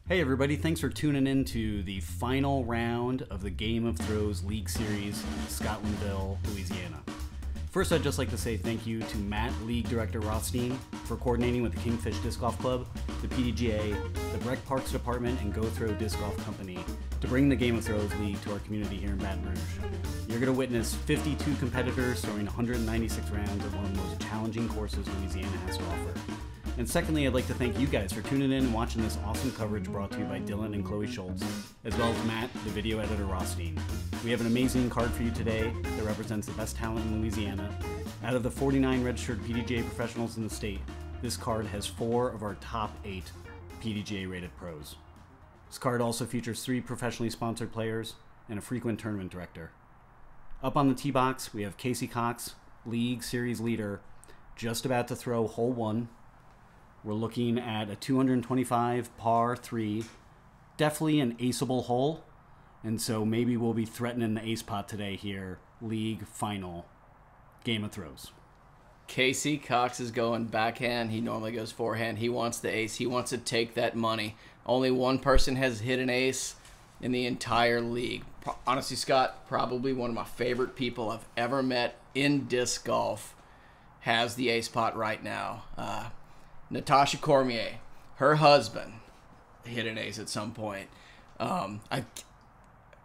Hey everybody, thanks for tuning in to the final round of the Game of Throws League Series in Scotlandville, Louisiana. First, I'd just like to say thank you to Matt, League Director Rothstein, for coordinating with the Kingfish Disc Golf Club, the PDGA, the Breck Parks Department, and Go Throw Disc Golf Company to bring the Game of Throws League to our community here in Baton Rouge. You're going to witness 52 competitors throwing 196 rounds at one of the most challenging courses Louisiana has to offer. And secondly, I'd like to thank you guys for tuning in and watching this awesome coverage brought to you by Dylan and Chloe Schultz, as well as Matt, the video editor Rothstein. We have an amazing card for you today that represents the best talent in Louisiana. Out of the 49 registered PDGA professionals in the state, this card has 4 of our top 8 PDGA rated pros. This card also features 3 professionally sponsored players and a frequent tournament director. Up on the tee box, we have Casey Cox, League Series leader, just about to throw hole 1. We're looking at a 225 par 3, definitely an aceable hole, and so maybe we'll be threatening the ace pot today here. League final Game of Throws. Casey Cox is going backhand. He normally goes forehand. He wants the ace. He wants to take that money. Only one person has hit an ace in the entire league. Honestly, Scott, probably one of my favorite people I've ever met in disc golf has the ace pot right now. Natasha Cormier, her husband, hit an ace at some point.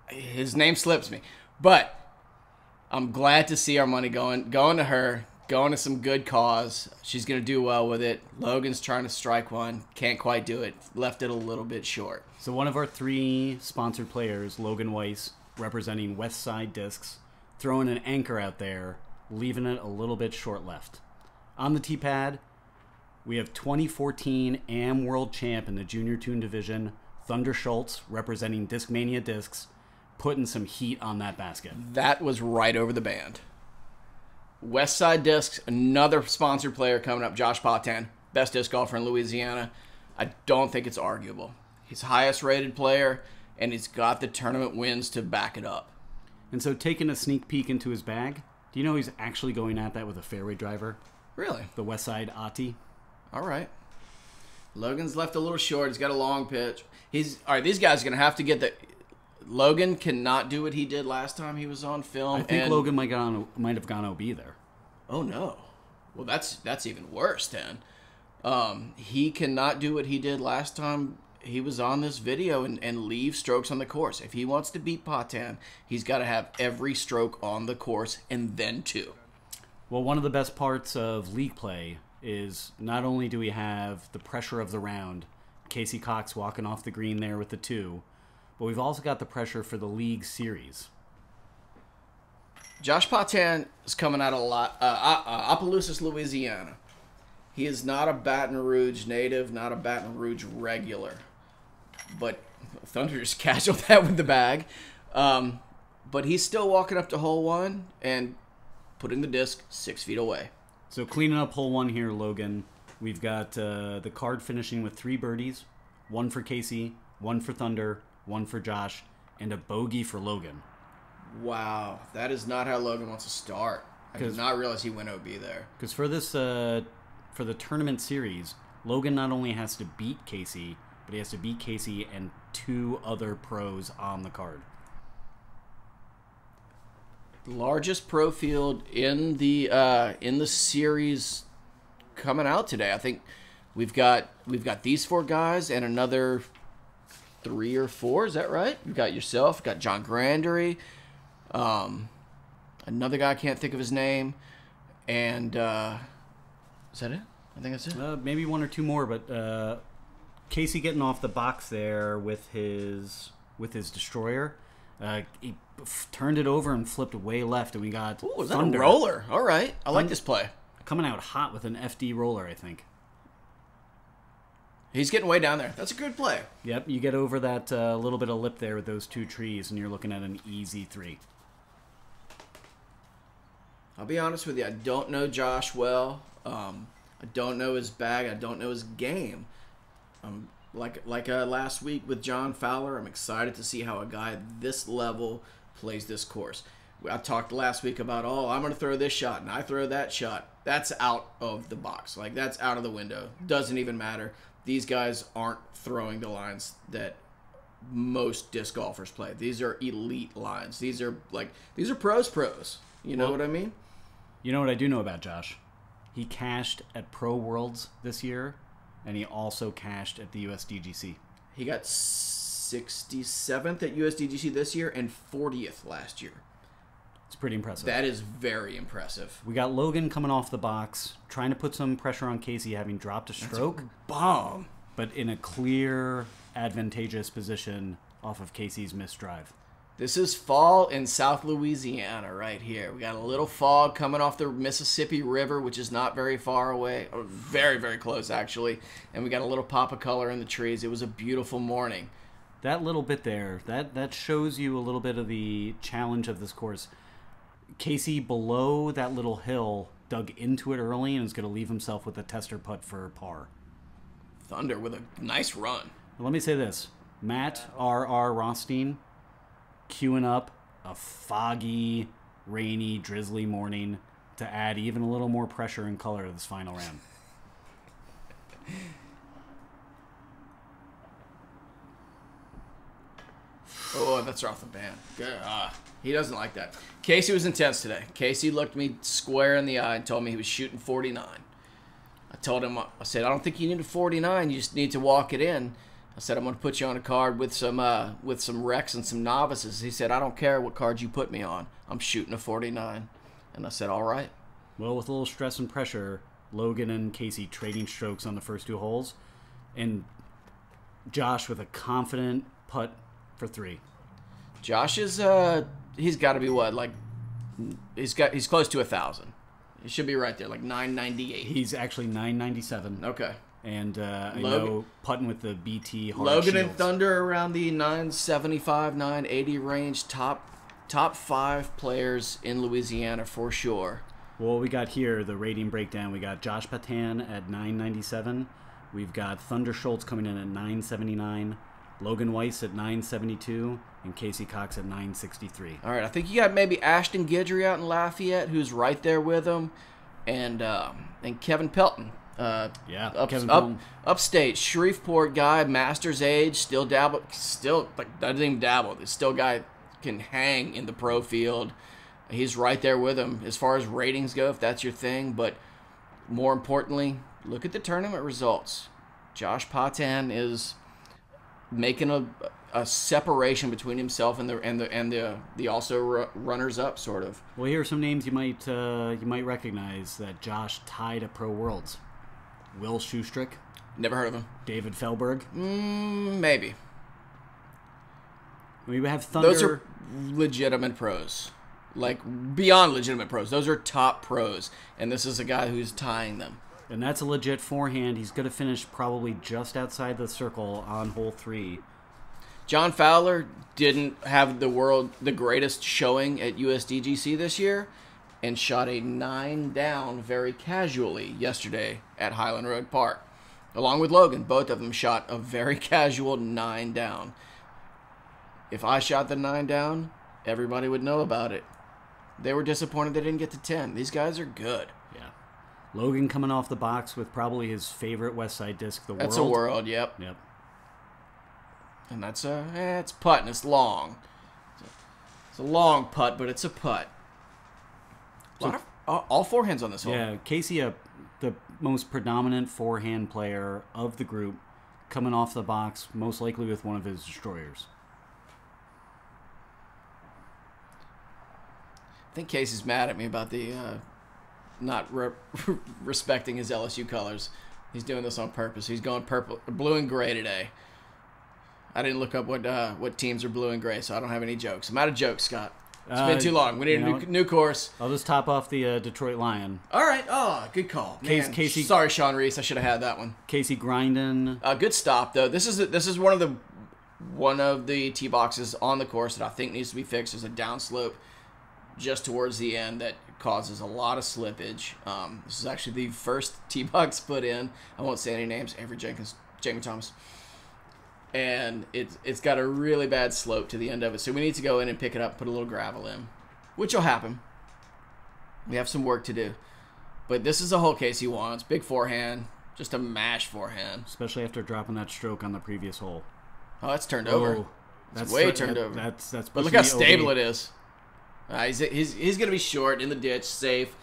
His name slips me, but I'm glad to see our money going to her, going to some good cause. She's gonna do well with it. Logan's trying to strike one, can't quite do it. Left it a little bit short. So one of our 3 sponsored players, Logan Weiss, representing West Side Discs, throwing an anchor out there, leaving it a little bit short left. On the tee pad, we have 2014 AM World Champ in the Junior Tune Division, Thunder Schultz, representing Discmania Discs, putting some heat on that basket. That was right over the band. West Side Discs, another sponsored player coming up, Josh Potan, best disc golfer in Louisiana. I don't think it's arguable. He's highest rated player, and he's got the tournament wins to back it up. And so taking a sneak peek into his bag, do you know he's actually going at that with a fairway driver? Really? The West Side Ati. All right. Logan's left a little short. He's got a long pitch. All right, these guys are going to have to get the... Logan cannot do what he did last time he was on film. I think Logan might have gone OB there. Oh, no. Well, that's even worse then. He cannot do what he did last time he was on this video and leave strokes on the course. If he wants to beat Potan, he's got to have every stroke on the course and then 2. Well, one of the best parts of league play is not only do we have the pressure of the round, Casey Cox walking off the green there with the 2, but we've also got the pressure for the league series. Josh Potan is coming out of Opelousas, Louisiana. He is not a Baton Rouge native, not a Baton Rouge regular. But Thunder just casualed that with the bag. But he's still walking up to hole 1 and putting the disc 6 feet away. So cleaning up hole 1 here, Logan. We've got the card finishing with 3 birdies, 1 for Casey, 1 for Thunder, 1 for Josh, and a bogey for Logan. Wow, that is not how Logan wants to start. I did not realize he went OB there. Because for this, for the tournament series, Logan not only has to beat Casey, but he has to beat Casey and 2 other pros on the card. Largest pro field in the series coming out today. I think we've got these 4 guys and another 3 or 4. Is that right? We've got yourself. We've got John Grandery, another guy I can't think of his name, and is that it? I think that's it. Maybe 1 or 2 more, but Casey getting off the box there with his destroyer. He turned it over and flipped way left, and we got is that Thunder. a roller? All right. I like this play. Coming out hot with an FD roller, I think. He's getting way down there. That's a good play. Yep, you get over that little bit of lip there with those 2 trees, and you're looking at an easy 3. I'll be honest with you. I don't know Josh well. I don't know his bag. I don't know his game. Like last week with John Fowler, I'm excited to see how a guy at this level plays this course. I talked last week about, I'm going to throw this shot, and I throw that shot. That's out of the box. Like, that's out of the window. Doesn't even matter. these guys aren't throwing the lines that most disc golfers play. These are elite lines. These are pros. You know what I mean? You know what I do know about Josh? He cashed at Pro Worlds this year, and he also cashed at the USDGC. He got 67th at USDGC this year and 40th last year. It's pretty impressive. That is very impressive. We got Logan coming off the box, trying to put some pressure on Casey, having dropped a stroke. Bomb. But in a clear, advantageous position off of Casey's missed drive. This is fall in South Louisiana right here. We got a little fog coming off the Mississippi River, which is not very far away. Or very, very close, actually. And we got a little pop of color in the trees. It was a beautiful morning. That little bit there, that shows you a little bit of the challenge of this course. Casey, below that little hill, dug into it early and is going to leave himself with a tester putt for par. Thunder with a nice run. Let me say this. Matt R.R. Rothstein queuing up a foggy, rainy, drizzly morning to add even a little more pressure and color to this final round. Oh, that's off the band. Good. He doesn't like that. Casey was intense today. Casey looked me square in the eye and told me he was shooting 49. I told him, I said, I don't think you need a 49. You just need to walk it in. I said, I'm going to put you on a card with some wrecks and some novices. He said, I don't care what card you put me on. I'm shooting a 49. And I said, all right. Well, with a little stress and pressure, Logan and Casey trading strokes on the first two holes. And Josh with a confident putt for 3. Josh is, he's got to be what? Like, he's close to 1,000. He should be right there, like 998. He's actually 997. Okay. And I know putting with the BT hard Logan shields. and Thunder around the 975, 980 range. Top 5 players in Louisiana for sure. Well, we got here, the rating breakdown. We got Josh Patan at 997. We've got Thunder Schultz coming in at 979. Logan Weiss at 972. And Casey Cox at 963. All right, I think you got maybe Ashton Guidry out in Lafayette, who's right there with him. And Kevin Pelton. Kevin Pelton. Upstate, Shreveport guy, master's age, still doesn't even dabble. This still guy can hang in the pro field. He's right there with him as far as ratings go, if that's your thing. But more importantly, look at the tournament results. Josh Patan is making a separation between himself and the also runners up, sort of. Well, here are some names you might recognize that Josh tied at Pro Worlds. Will Schustrick. Never heard of him. David Felberg. Maybe. We have Thunder. Those are legitimate pros. Like, beyond legitimate pros. Those are top pros. And this is a guy who's tying them. And that's a legit forehand. He's going to finish probably just outside the circle on hole 3. John Fowler didn't have the greatest showing at USDGC this year and shot a 9 down very casually yesterday at Highland Road Park. Along with Logan, both of them shot a very casual 9 down. If I shot the 9 down, everybody would know about it. They were disappointed they didn't get to 10. These guys are good. Yeah. Logan coming off the box with probably his favorite West Side disc, the World. That's a World, yep. Yep. And that's it's putt and it's long. It's a long putt, but it's a putt. All forehands on this hole. Yeah, Casey, the most predominant forehand player of the group, coming off the box, most likely with one of his destroyers. I think Casey's mad at me about the not respecting his LSU colors. He's doing this on purpose. He's going blue and gray today. I didn't look up what teams are blue and gray, so I don't have any jokes. I'm out of jokes, Scott. It's been too long. We need a new course. I'll just top off the Detroit Lion. All right. Oh, good call. Man, Casey. Sorry, Sean Reese. I should have had that one. Casey Grindin. Good stop though. This is one of the tee boxes on the course that I think needs to be fixed. There's a downslope just towards the end that causes a lot of slippage. This is actually the first tee box put in. I won't say any names. Avery Jenkins, Jamie Thomas. And it's got a really bad slope to the end of it. So we need to go in and pick it up, put a little gravel in, which will happen. We have some work to do. But this is a hole Casey wants. Big forehand. Just a mash forehand. Especially after dropping that stroke on the previous hole. Oh, that's turned over. That's way turned over. That's but look how stable it is. He's going to be short in the ditch, safe,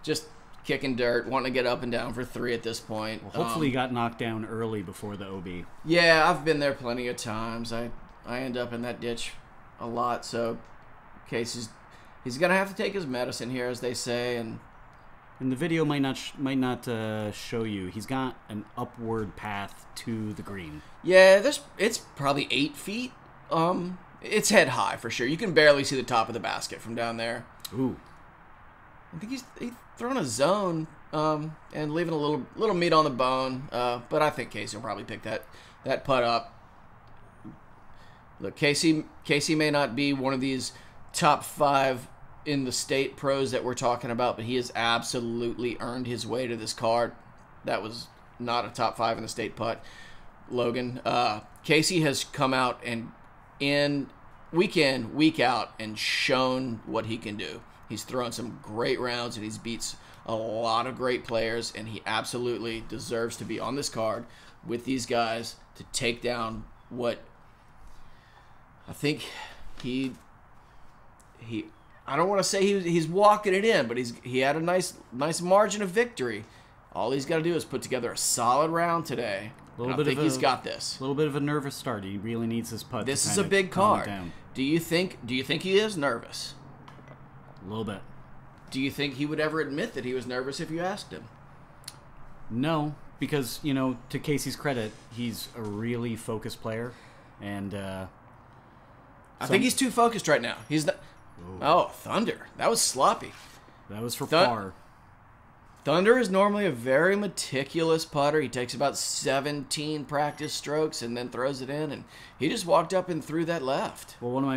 just kicking dirt, wanting to get up and down for 3 at this point. Well, hopefully he got knocked down early before the OB. Yeah, I've been there plenty of times. I end up in that ditch a lot, so Casey's going to have to take his medicine here, as they say, and the video might not show you. He's got an upward path to the green. Yeah, it's probably 8 feet. It's head high for sure. You can barely see the top of the basket from down there. Ooh. I think he's throwing a zone and leaving a little meat on the bone. But I think Casey will probably pick that putt up. Look, Casey may not be one of these top 5 in the state pros that we're talking about, but he has absolutely earned his way to this card. That was not a top 5 in the state putt. Logan, Casey has come out and in week out and shown what he can do. He's thrown some great rounds and he's beats a lot of great players, and he absolutely deserves to be on this card with these guys to take down what I think he I don't want to say he's walking it in, but he had a nice margin of victory. All he's got to do is put together a solid round today. I think he's got this. A little bit of a nervous start. He really needs his putt. This is a big card. Do you think he is nervous? A little bit. Do you think he would ever admit that he was nervous if you asked him? No, because, to Casey's credit, he's a really focused player, and I think he's too focused right now. He's not. Oh, Thunder. That was sloppy. That was for par. Thunder is normally a very meticulous putter. He takes about 17 practice strokes and then throws it in, and he just walked up and threw that left. Well, one of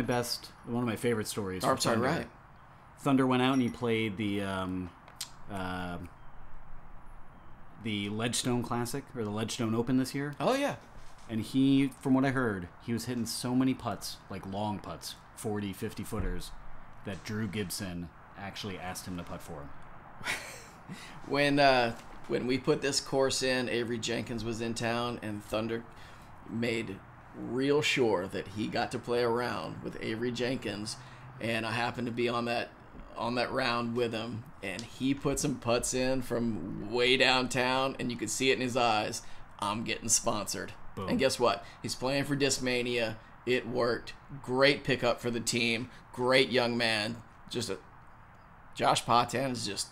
my favorite stories. Oh, sorry, right. Thunder went out and he played the Ledgestone Classic, or the Ledgestone Open this year. Oh, yeah. And he, from what I heard, he was hitting so many putts, like long putts, 40, 50 footers, that Drew Gibson actually asked him to putt for him. When we put this course in, Avery Jenkins was in town, and Thunder made real sure that he got to play a round with Avery Jenkins, and I happened to be on that round with him, and he put some putts in from way downtown, and you could see it in his eyes. I'm getting sponsored. Boom. And guess what? He's playing for Discmania. It worked. Great pickup for the team. Great young man. Josh Patan is just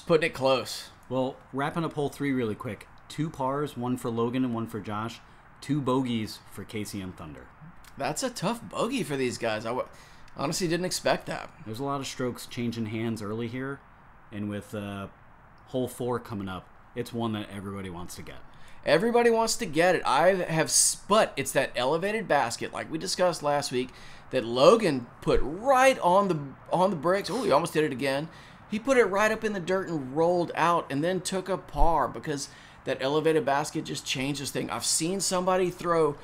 putting it close. Well, wrapping up hole 3 really quick. 2 pars, 1 for Logan and 1 for Josh. 2 bogeys for Casey and Thunder. That's a tough bogey for these guys. I honestly didn't expect that. There's a lot of strokes changing hands early here, and with hole 4 coming up, it's one that everybody wants to get. Everybody wants to get it. But it's that elevated basket, like we discussed last week, that Logan put right on the bricks. Oh, he almost did it again. He put it right up in the dirt and rolled out, and then took a par because that elevated basket just changes things. I've seen somebody throw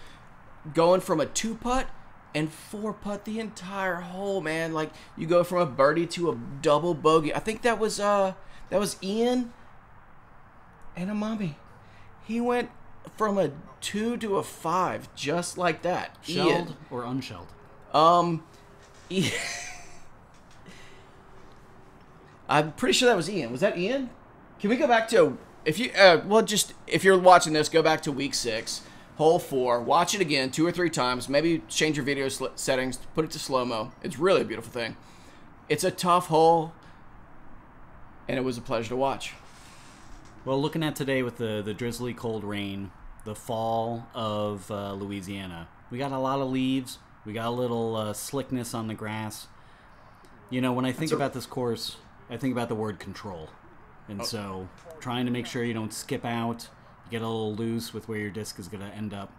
going from a 2-putt and 4-putt the entire hole, man. Like, you go from a birdie to a double bogey. I think that was Ian and a mommy. He went from a 2 to a 5 just like that. Shelled Ian. Or unshelled? I'm pretty sure that was Ian. Was that Ian? Can we go back to, if you're watching this, go back to week 6, hole 4, watch it again 2 or 3 times, maybe change your video settings, put it to slow-mo. It's really a beautiful thing. It's a tough hole, and it was a pleasure to watch. Well, looking at today with the drizzly cold rain, the fall of Louisiana, we got a lot of leaves, we got a little slickness on the grass. When I think about this course, I think about the word control. And so trying to make sure you don't skip out, you get a little loose with where your disc is going to end up,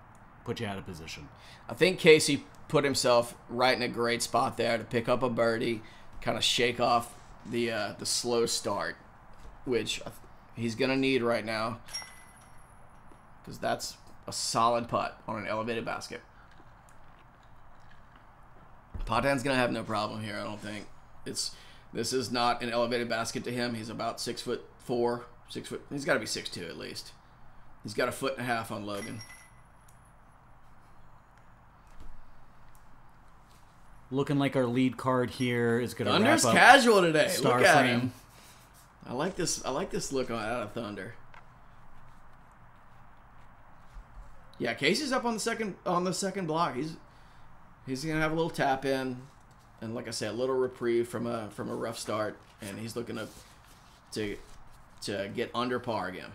put you out of position. I think Casey put himself right in a great spot there to pick up a birdie, kind of shake off the slow start, which he's going to need right now, because that's a solid putt on an elevated basket. Patan's going to have no problem here, I don't think. This is not an elevated basket to him. He's about 6'4", 6 foot. He's got to be 6'2" at least. He's got a 1.5 foot on Logan. Looking like our lead card here is going to wrap Thunder's up casual today. Star Look at Frame. him. I like this. I like this look out of Thunder. Yeah, Casey's up on the second block. He's gonna have a little tap in, and like I said, a little reprieve from a rough start, and he's looking to get under par again.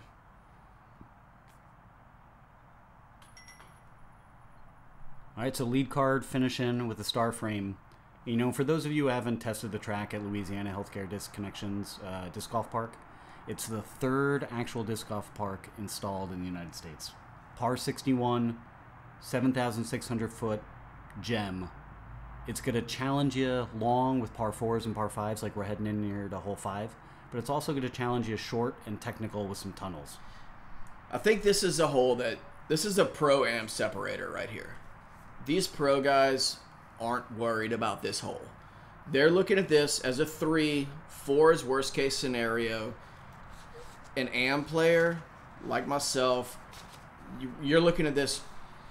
All right, so lead card finishing with the Star Frame. You know, for those of you who haven't tested the track at Louisiana Healthcare Disc Connections Disc Golf Park, it's the 3rd actual disc golf park installed in the United States. Par 61, 7,600 foot gem. It's going to challenge you long with par 4s and par 5s like we're heading in here to hole 5, but it's also going to challenge you short and technical with some tunnels. I think this is a hole this is a pro-am separator right here. These pro guys aren't worried about this hole. They're looking at this as a 3, 4 is worst case scenario. An am player like myself, you're looking at this,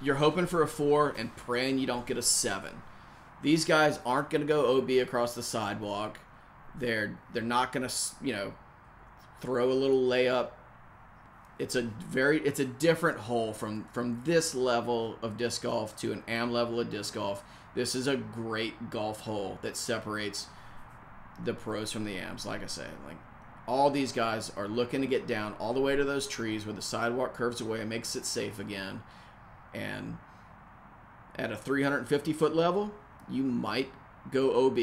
you're hoping for a 4 and praying you don't get a 7. These guys aren't going to go OB across the sidewalk. They're not going to, you know, throw a little layup. It's a different hole from this level of disc golf to an am level of disc golf. This is a great golf hole that separates the pros from the ams. Like I said, like all these guys are looking to get down all the way to those trees where the sidewalk curves away and makes it safe again. And at a 350-foot level, you might go OB.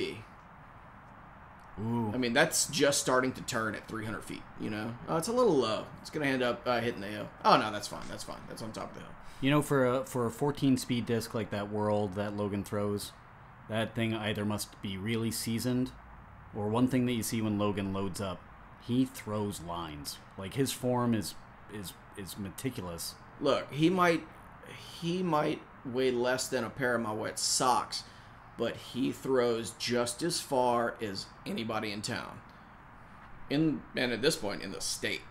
Ooh. I mean, that's just starting to turn at 300 feet, you know? Oh, it's a little low. It's going to end up hitting the hill. Oh, no, that's fine. That's fine. That's on top of the hill. You know, for a 14-speed disc like that World that Logan throws, that thing either must be really seasoned, or one thing that you see when Logan loads up, he throws lines. Like, his form is meticulous. Look, he might weigh less than a pair of my wet socks, but he throws just as far as anybody in town. And at this point, in the state.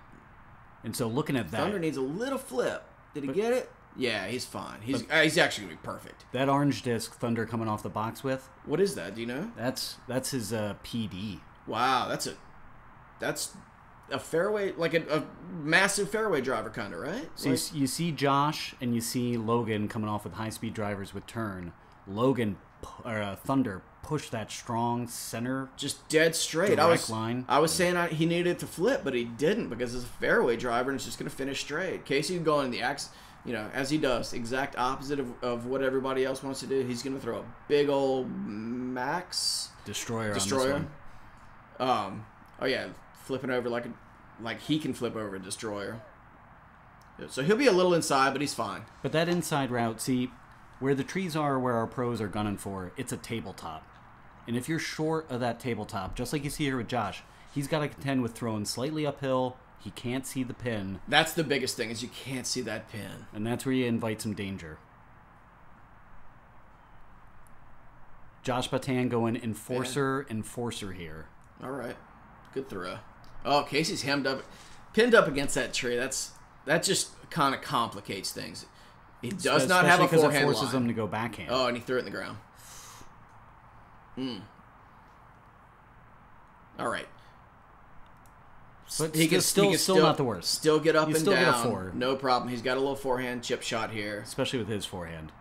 And so looking at that... Thunder needs a little flip. Did he get it? Yeah, he's fine. He's actually going to be perfect. That orange disc Thunder coming off the box with... What is that? Do you know? That's his PD. Wow, that's a fairway, like a massive fairway driver kind of, right? So like, you see Josh and you see Logan coming off with high-speed drivers with turn. Thunder pushed that strong center, just dead straight. Line. I was saying he needed it to flip, but he didn't because it's a fairway driver and it's just going to finish straight. Casey going in the as he does, exact opposite of what everybody else wants to do. He's going to throw a big old max destroyer. On this one. Oh yeah, flipping over like he can flip over a destroyer. So he'll be a little inside, but he's fine. But that inside route, see, where the trees are, where our pros are gunning for, it's a tabletop. And if you're short of that tabletop, just like you see here with Josh, he's got to contend with throwing slightly uphill. He can't see the pin. That's the biggest thing, is you can't see that pin. And that's where you invite some danger. Josh Batan going enforcer here. All right. Good throw. Oh, Casey's pinned up against that tree. That just kind of complicates things. He does not have a forehand line. It forces him to go backhand. Oh, and he threw it in the ground. All right. But he can still not the worst. Still get up and still down. Get a 4. No problem. He's got a little forehand chip shot here. Especially with his forehand.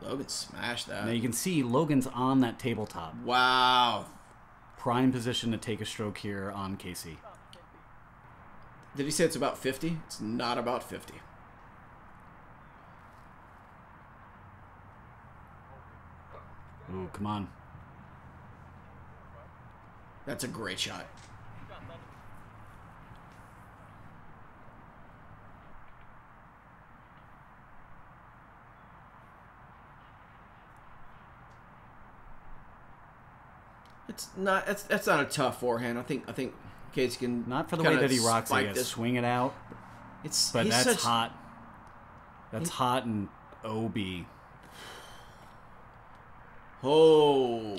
Logan smashed that. Now you can see Logan's on that tabletop. Wow. Prime position to take a stroke here on Casey. Did he say it's about 50? It's not about 50. Ooh, come on. That's a great shot. That's not a tough forehand. I think Casey can not for the way that he rocks it. Swing it out. But that's hot. That's hot and OB. Oh,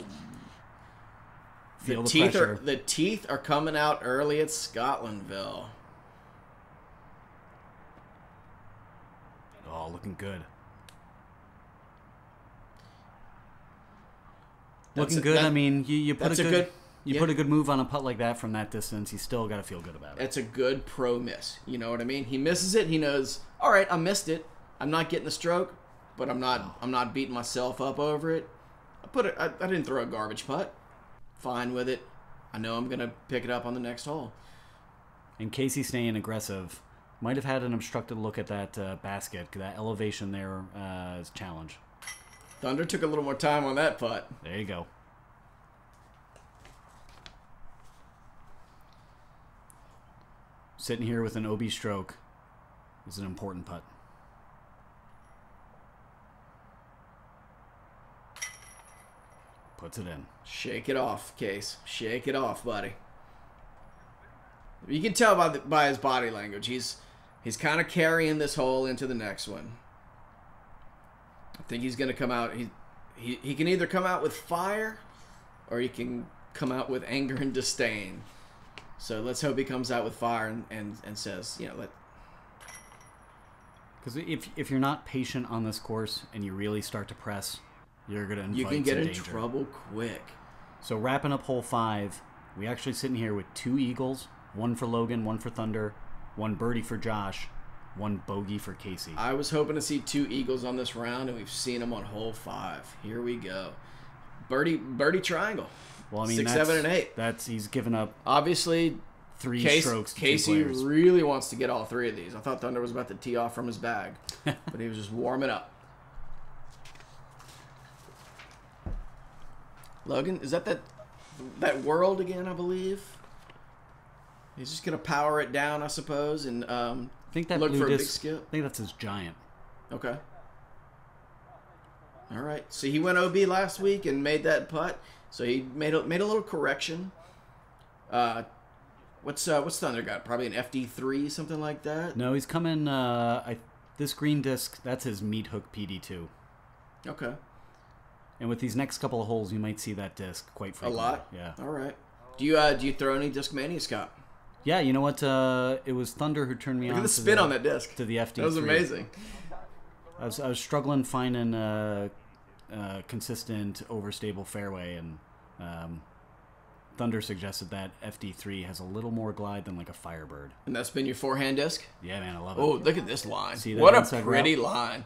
Feel the pressure. The teeth are coming out early at Scotlandville. Oh, looking good. Looking good. I mean, you put put a good move on a putt like that from that distance. You still got to feel good about it. It's a good pro miss. You know what I mean? He misses it. He knows. All right, I missed it. I'm not getting the stroke, but I'm not beating myself up over it. I didn't throw a garbage putt. Fine with it. I know I'm gonna pick it up on the next hole. And Casey staying aggressive might have had an obstructed look at that basket. That elevation there is a challenge. Thunder took a little more time on that putt. There you go. Sitting here with an OB stroke is an important putt. Puts it in. Shake it off, Case. Shake it off, buddy. You can tell by his body language. He's kind of carrying this hole into the next one. I think he's going to come out. He can either come out with fire, or he can come out with anger and disdain. So let's hope he comes out with fire and says, you know, let. Because if you're not patient on this course and you really start to press, you're going to invite you can get in danger. trouble quick. So wrapping up hole 5, we actually sitting here with 2 eagles, 1 for Logan, 1 for Thunder, 1 birdie for Josh, 1 bogey for Casey. I was hoping to see 2 eagles on this round, and we've seen them on hole 5. Here we go. Birdie triangle. Well, I mean, 6, 7, and 8. He's given up obviously 3 strokes to Casey 2 players. really wants to get all 3 of these. I thought Thunder was about to tee off from his bag, but he was just warming up. Logan, is that world again, I believe? He's just going to power it down, I suppose, and I think that look blue for a big disc, skip. I think that's his giant. Okay. All right. So he went OB last week and made that putt. So he made a little correction. What's Thunder got? Probably an FD3, something like that? No, he's coming, this green disc, that's his meat hook PD2. Okay. And with these next couple of holes, you might see that disc quite frequently. A lot? Yeah. All right. Do you throw any Discmania, Scott? Yeah, you know what? It was Thunder who turned me on. Look at the spin on that disc. To the FD3. That was amazing. I was struggling finding a consistent, overstable fairway, and Thunder suggested that FD3 has a little more glide than like a Firebird. And that's been your forehand disc? Yeah, man, I love it. Oh, look at this line. See that what a inside pretty route? line.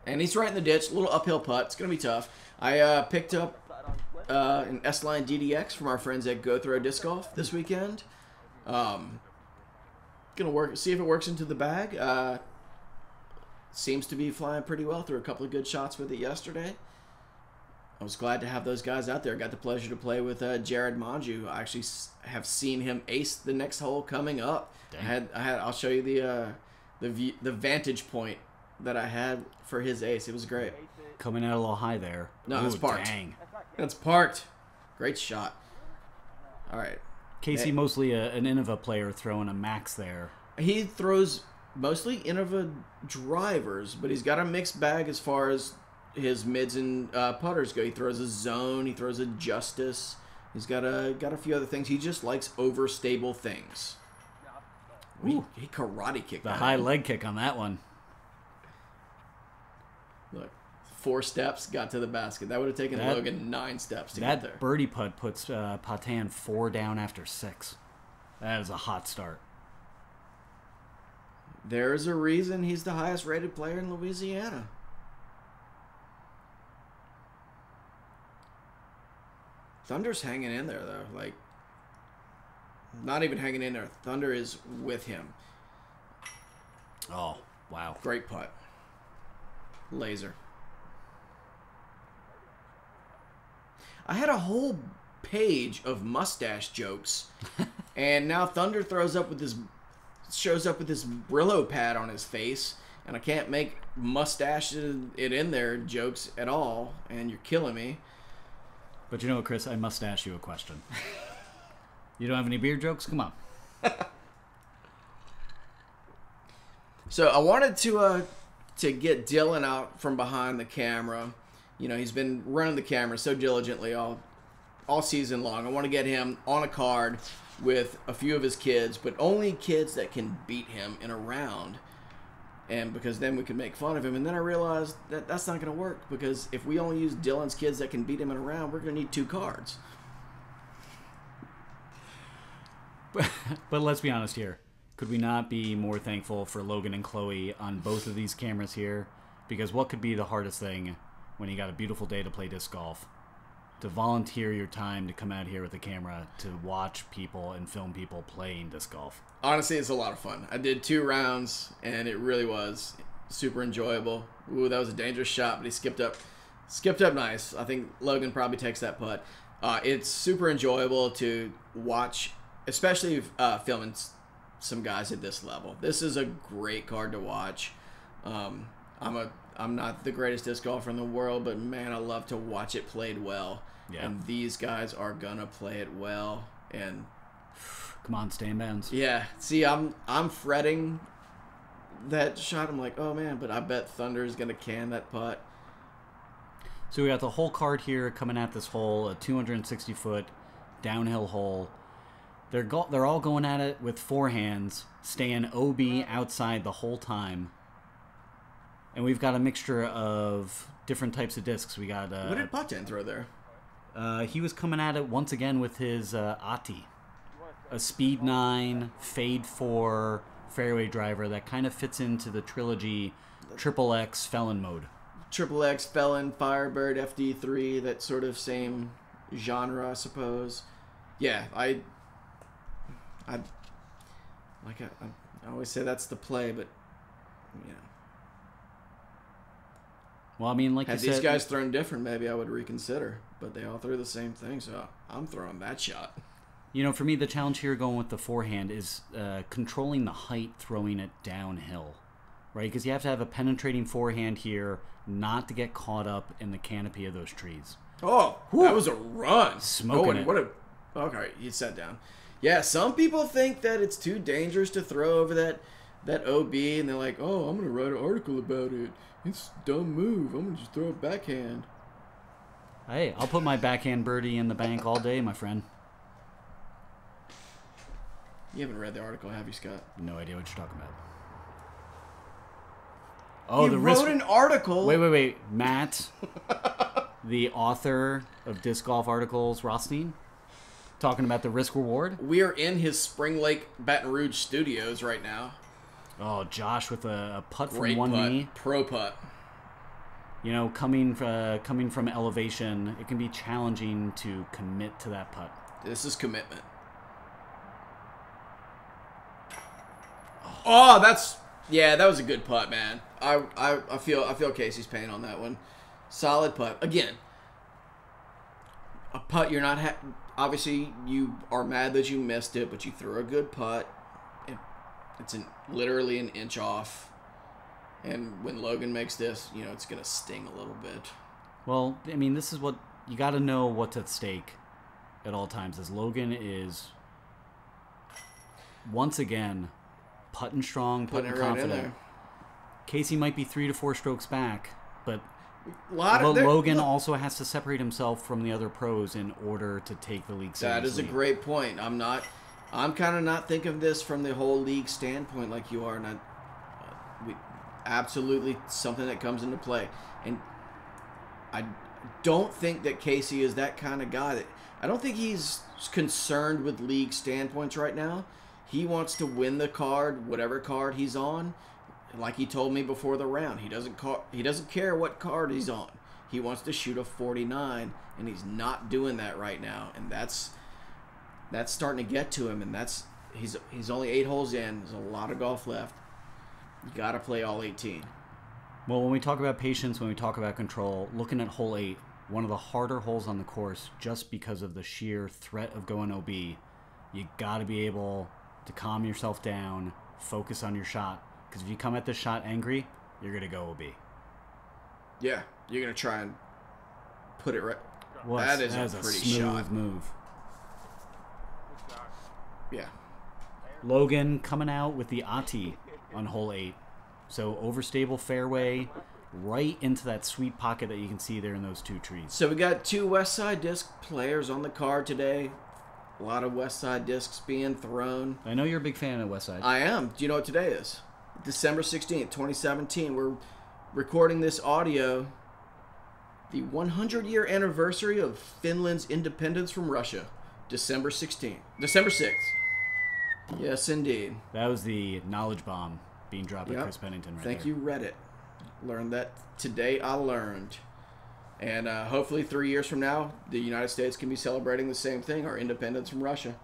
And he's right in the ditch. Little uphill putt. It's going to be tough. I picked up an S-Line DDX from our friends at GoT Disc Golf this weekend. Gonna see if it works into the bag. Seems to be flying pretty well. Threw a couple of good shots with it yesterday. I was glad to have those guys out there. Got the pleasure to play with Jared Manju. I actually have seen him ace the next hole coming up. Dang. I'll show you the vantage point that I had for his ace. It was great. Coming out a little high there. No, Ooh, it's parked. Dang. It's parked. Great shot. All right. Casey, mostly an Innova player, throwing a max there. He throws mostly Innova drivers, but he's got a mixed bag as far as his mids and putters go. He throws a zone. He throws a Justice. He's got a few other things. He just likes overstable things. He karate kicked The that high one. leg kick on that one. Look, 4 steps, got to the basket. That would have taken Logan 9 steps to get there. That birdie putt puts Patan 4 down after 6. That is a hot start. There's a reason he's the highest rated player in Louisiana. Thunder's hanging in there, though. Like, not even hanging in there. Thunder is with him. Oh, wow. Great putt. Laser. I had a whole page of mustache jokes, and now Thunder shows up with this Brillo pad on his face, and I can't make mustache it in there jokes at all, and you're killing me. But you know what, Chris? I must ask you a question. You don't have any beard jokes? Come on. So I wanted to get Dylan out from behind the camera. You know, he's been running the camera so diligently all season long. I want to get him on a card with a few of his kids, but only kids that can beat him in a round. and because then we could make fun of him. And then I realized that that's not going to work, because if we only use Dylan's kids that can beat him in a round, we're going to need 2 cards. But let's be honest here. Could we not be more thankful for Logan and Chloe on both of these cameras here? Because what could be the hardest thing when you got a beautiful day to play disc golf? To volunteer your time to come out here with a camera to watch people and film people playing disc golf. Honestly, it's a lot of fun. I did 2 rounds, and it really was super enjoyable. Ooh, that was a dangerous shot, but he skipped up nice. I think Logan probably takes that putt. It's super enjoyable to watch, especially filming some guys at this level. This is a great card to watch. I'm not the greatest disc golfer in the world, but man, I love to watch it played well. Yeah. And these guys are gonna play it well. And come on, stand bounds. Yeah. See, I'm fretting that shot. I'm like, oh man, but I bet Thunder is gonna can that putt. So we got the whole card here coming at this hole, a 260-foot downhill hole. They're all going at it with forehands, staying OB outside the whole time. And we've got a mixture of different types of discs. We got what did Patan throw there? He was coming at it once again with his Ati, a speed 9, fade 4 fairway driver that kind of fits into the trilogy XXX felon mode. XXX felon, Firebird, FD3, that sort of same genre, I suppose. Yeah, I always say that's the play, but you know. Well, I mean, like had you said, these guys thrown different, maybe I would reconsider. But they all threw the same thing, so I'm throwing that shot. You know, for me, the challenge here going with the forehand is controlling the height, throwing it downhill, right? Because you have to have a penetrating forehand here, not to get caught up in the canopy of those trees. Oh, that was a run. Smoking it. Okay, you sat down. Yeah, some people think that it's too dangerous to throw over that OB, and they're like, oh, I'm going to write an article about it. It's a dumb move. I'm going to just throw it backhand. Hey, I'll put my backhand birdie in the bank all day, my friend. You haven't read the article, have you, Scott? No idea what you're talking about. Oh, he wrote an article. Wait. Matt, the author of Disc Golf Articles, Rothstein, talking about the risk reward. We are in his Spring Lake Baton Rouge studios right now. Oh, Josh with a putt Great from one putt. knee. Pro putt. You know, coming from elevation, it can be challenging to commit to that putt. This is commitment. Oh, that was a good putt, man. I feel Casey's pain on that one. Solid putt. Again, a putt you're not obviously you are mad that you missed it, but you threw a good putt. It's literally an inch off. And when Logan makes this, you know, it's going to sting a little bit. Well, I mean, this is what you got to know what's at stake at all times. As Logan is once again putting strong, putting confident. Right in there. Casey might be 3 to 4 strokes back, but Logan also has to separate himself from the other pros in order to take the league seriously. That is a great point. I'm kind of not thinking of this from the whole league standpoint like you are. And absolutely something that comes into play. And I don't think that Casey is that kind of guy. I don't think he's concerned with league standpoints right now. He wants to win the card, whatever card he's on. Like he told me before the round, he doesn't care what card he's on. He wants to shoot a 49, and he's not doing that right now. And that's starting to get to him. And he's only 8 holes in. There's a lot of golf left. You got to play all 18. Well, when we talk about patience, when we talk about control, looking at hole 8, one of the harder holes on the course, just because of the sheer threat of going OB, you got to be able to calm yourself down, focus on your shot. Because if you come at this shot angry, you're going to go OB. Yeah, you're going to try and put it right. Well, that is a pretty smooth move. Yeah. Logan coming out with the Ati on hole 8. So overstable fairway, right into that sweet pocket that you can see there in those 2 trees. So we got 2 Westside Disc players on the card today. A lot of Westside Discs being thrown. I know you're a big fan of Westside. I am. Do you know what today is? December 16th, 2017. We're recording this audio the 100-year anniversary of Finland's independence from Russia. December 16th. December 6th. Yes, indeed. That was the knowledge bomb being dropped by Chris Pennington Thank you, Reddit. Learned that today. I learned. And hopefully 3 years from now, the United States can be celebrating the same thing, our independence from Russia.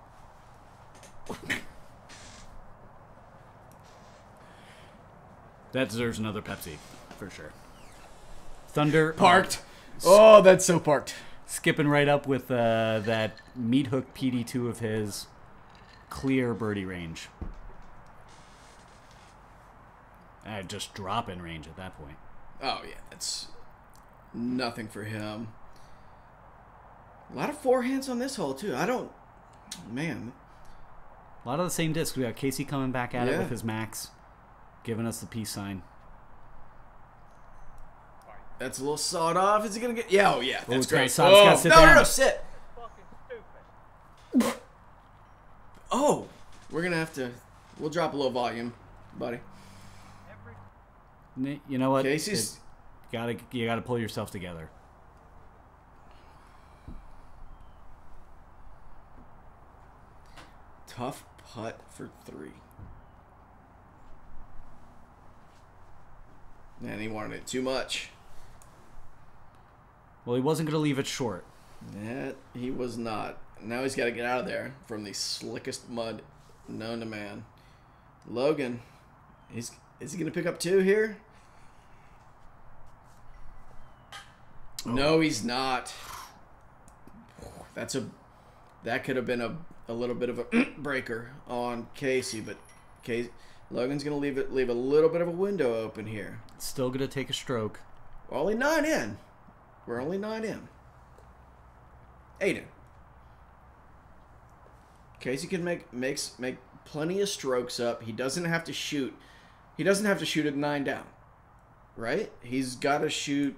That deserves another Pepsi, for sure. Thunder. Parked. Oh, that's so parked. Skipping right up with that meat hook PD2 of his. Clear birdie range. Just drop in range at that point. Oh, yeah. That's nothing for him. A lot of forehands on this hole, too. Man. A lot of the same discs. We got Casey coming back at it with his max. Giving us the peace sign. That's a little sawed off. Is he going to get... Yeah, oh, yeah. That's great. No, sit. Oh, we're going to have to... We'll drop a little volume, buddy. You know what? Casey's... You gotta pull yourself together. Tough putt for 3. Man, he wanted it too much. Well, he wasn't going to leave it short. That he was not. Now he's got to get out of there from the slickest mud known to man. Logan, is he going to pick up 2 here? Oh. No, he's not. That could have been a little bit of a breaker on Casey, but Logan's going to leave a little bit of a window open here. Still going to take a stroke. We're only 9 in. We're only 9 in. 8 in. Casey can make plenty of strokes up. He doesn't have to shoot. He doesn't have to shoot at 9 down. Right? He's got to shoot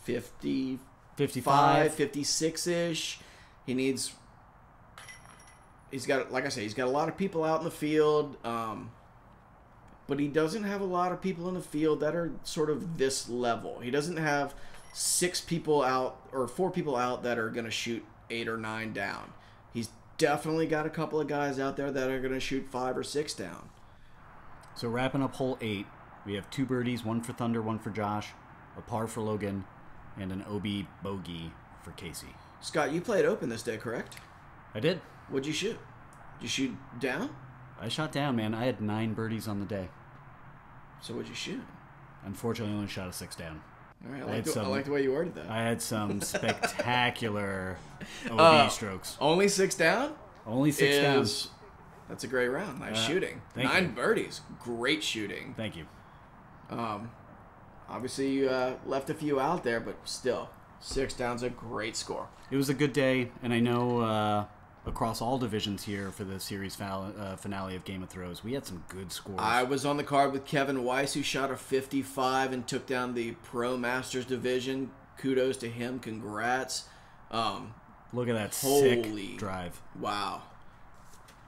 50, 55, 56-ish. He's got, like I say, he's got a lot of people out in the field. But he doesn't have a lot of people in the field that are sort of this level. He doesn't have 6 people out or 4 people out that are going to shoot 8 or 9 down. He's definitely got a couple of guys out there that are going to shoot 5 or 6 down. So wrapping up hole 8, we have 2 birdies, 1 for Thunder, 1 for Josh, a par for Logan, and an OB bogey for Casey. Scott, you played open this day, correct? I did. What'd you shoot? Did you shoot down? I shot down, man. I had 9 birdies on the day. So what'd you shoot? Unfortunately, I only shot a 6 down. All right, I like the way you worded that. I had some spectacular OB strokes. Only 6 down? Only 6 down. That's a great round. Nice shooting. 9 birdies. Great shooting. Thank you. Obviously, you left a few out there, but still, 6 down's a great score. It was a good day, and I know across all divisions here for the series finale of Game of Thrones, we had some good scores. I was on the card with Kevin Weiss, who shot a 55 and took down the Pro Masters division. Kudos to him. Congrats. Look at that sick drive. Wow.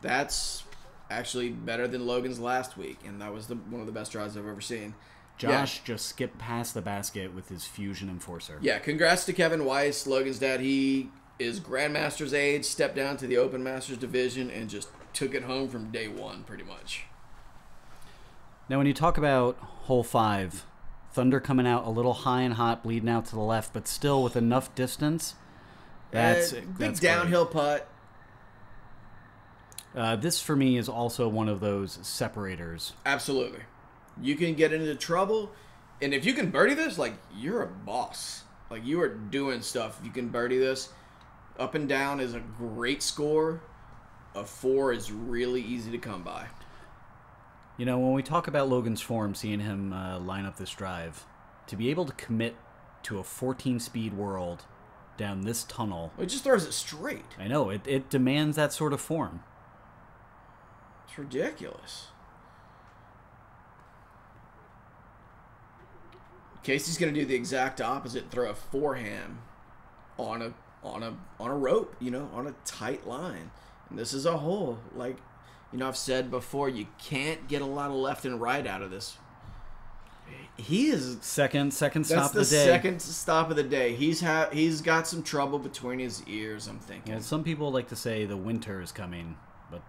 That's actually better than Logan's last week, and that was one of the best drives I've ever seen. Josh just skipped past the basket with his Fusion Enforcer. Yeah, congrats to Kevin Weiss, Logan's dad. He is Grandmaster's age, stepped down to the Open Masters division, and just took it home from day 1, pretty much. Now, when you talk about hole 5, Thunder coming out a little high and hot, bleeding out to the left, but still with enough distance. That's big downhill putt. This, for me, is also one of those separators. Absolutely. You can get into trouble, and if you can birdie this, like, you're a boss. Like, you are doing stuff. If you can birdie this, up and down is a great score. A 4 is really easy to come by. You know, when we talk about Logan's form, seeing him line up this drive, to be able to commit to a 14-speed world down this tunnel... It just throws it straight. I know. It demands that sort of form. It's ridiculous. Casey's going to do the exact opposite, throw a forehand on a rope, on a tight line. And this is a hole. Like, You know, I've said before, you can't get a lot of left and right out of this. He is second stop of the day. That's the second stop of the day. He's got some trouble between his ears, I'm thinking. Yeah, some people like to say the winter is coming, but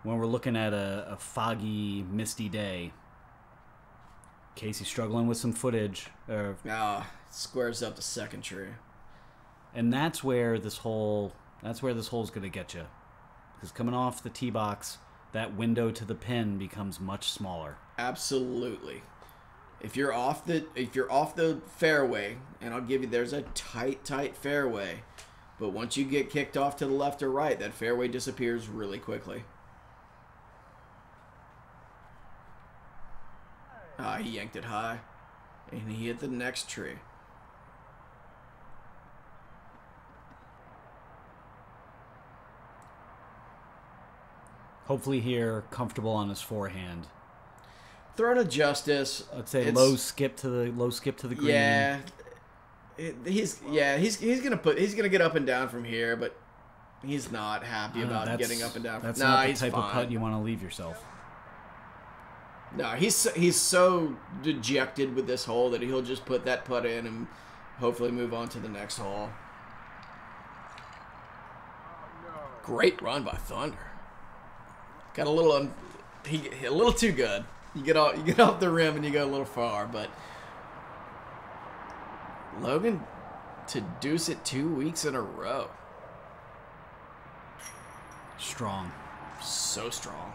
when we're looking at a foggy, misty day, Casey's struggling with some footage. Squares up the second tree. And that's where this hole's going to get you. Because coming off the tee box, that window to the pin becomes much smaller. Absolutely. If you're off the fairway, and I'll give you, there's a tight fairway, but once you get kicked off to the left or right, that fairway disappears really quickly. He yanked it high, and he hit the next tree. Hopefully here, comfortable on his forehand. Throwing a justice. I'd say low skip to the green. Yeah, he's gonna get up and down from here, but he's not happy about getting up and down. That's not the type of putt you want to leave yourself. No, he's so dejected with this hole that he'll just put that putt in and hopefully move on to the next hole. Great run by Thunder. Got a little a little too good. You get off the rim and you go a little far, but Logan to deuce it 2 weeks in a row. Strong. So strong.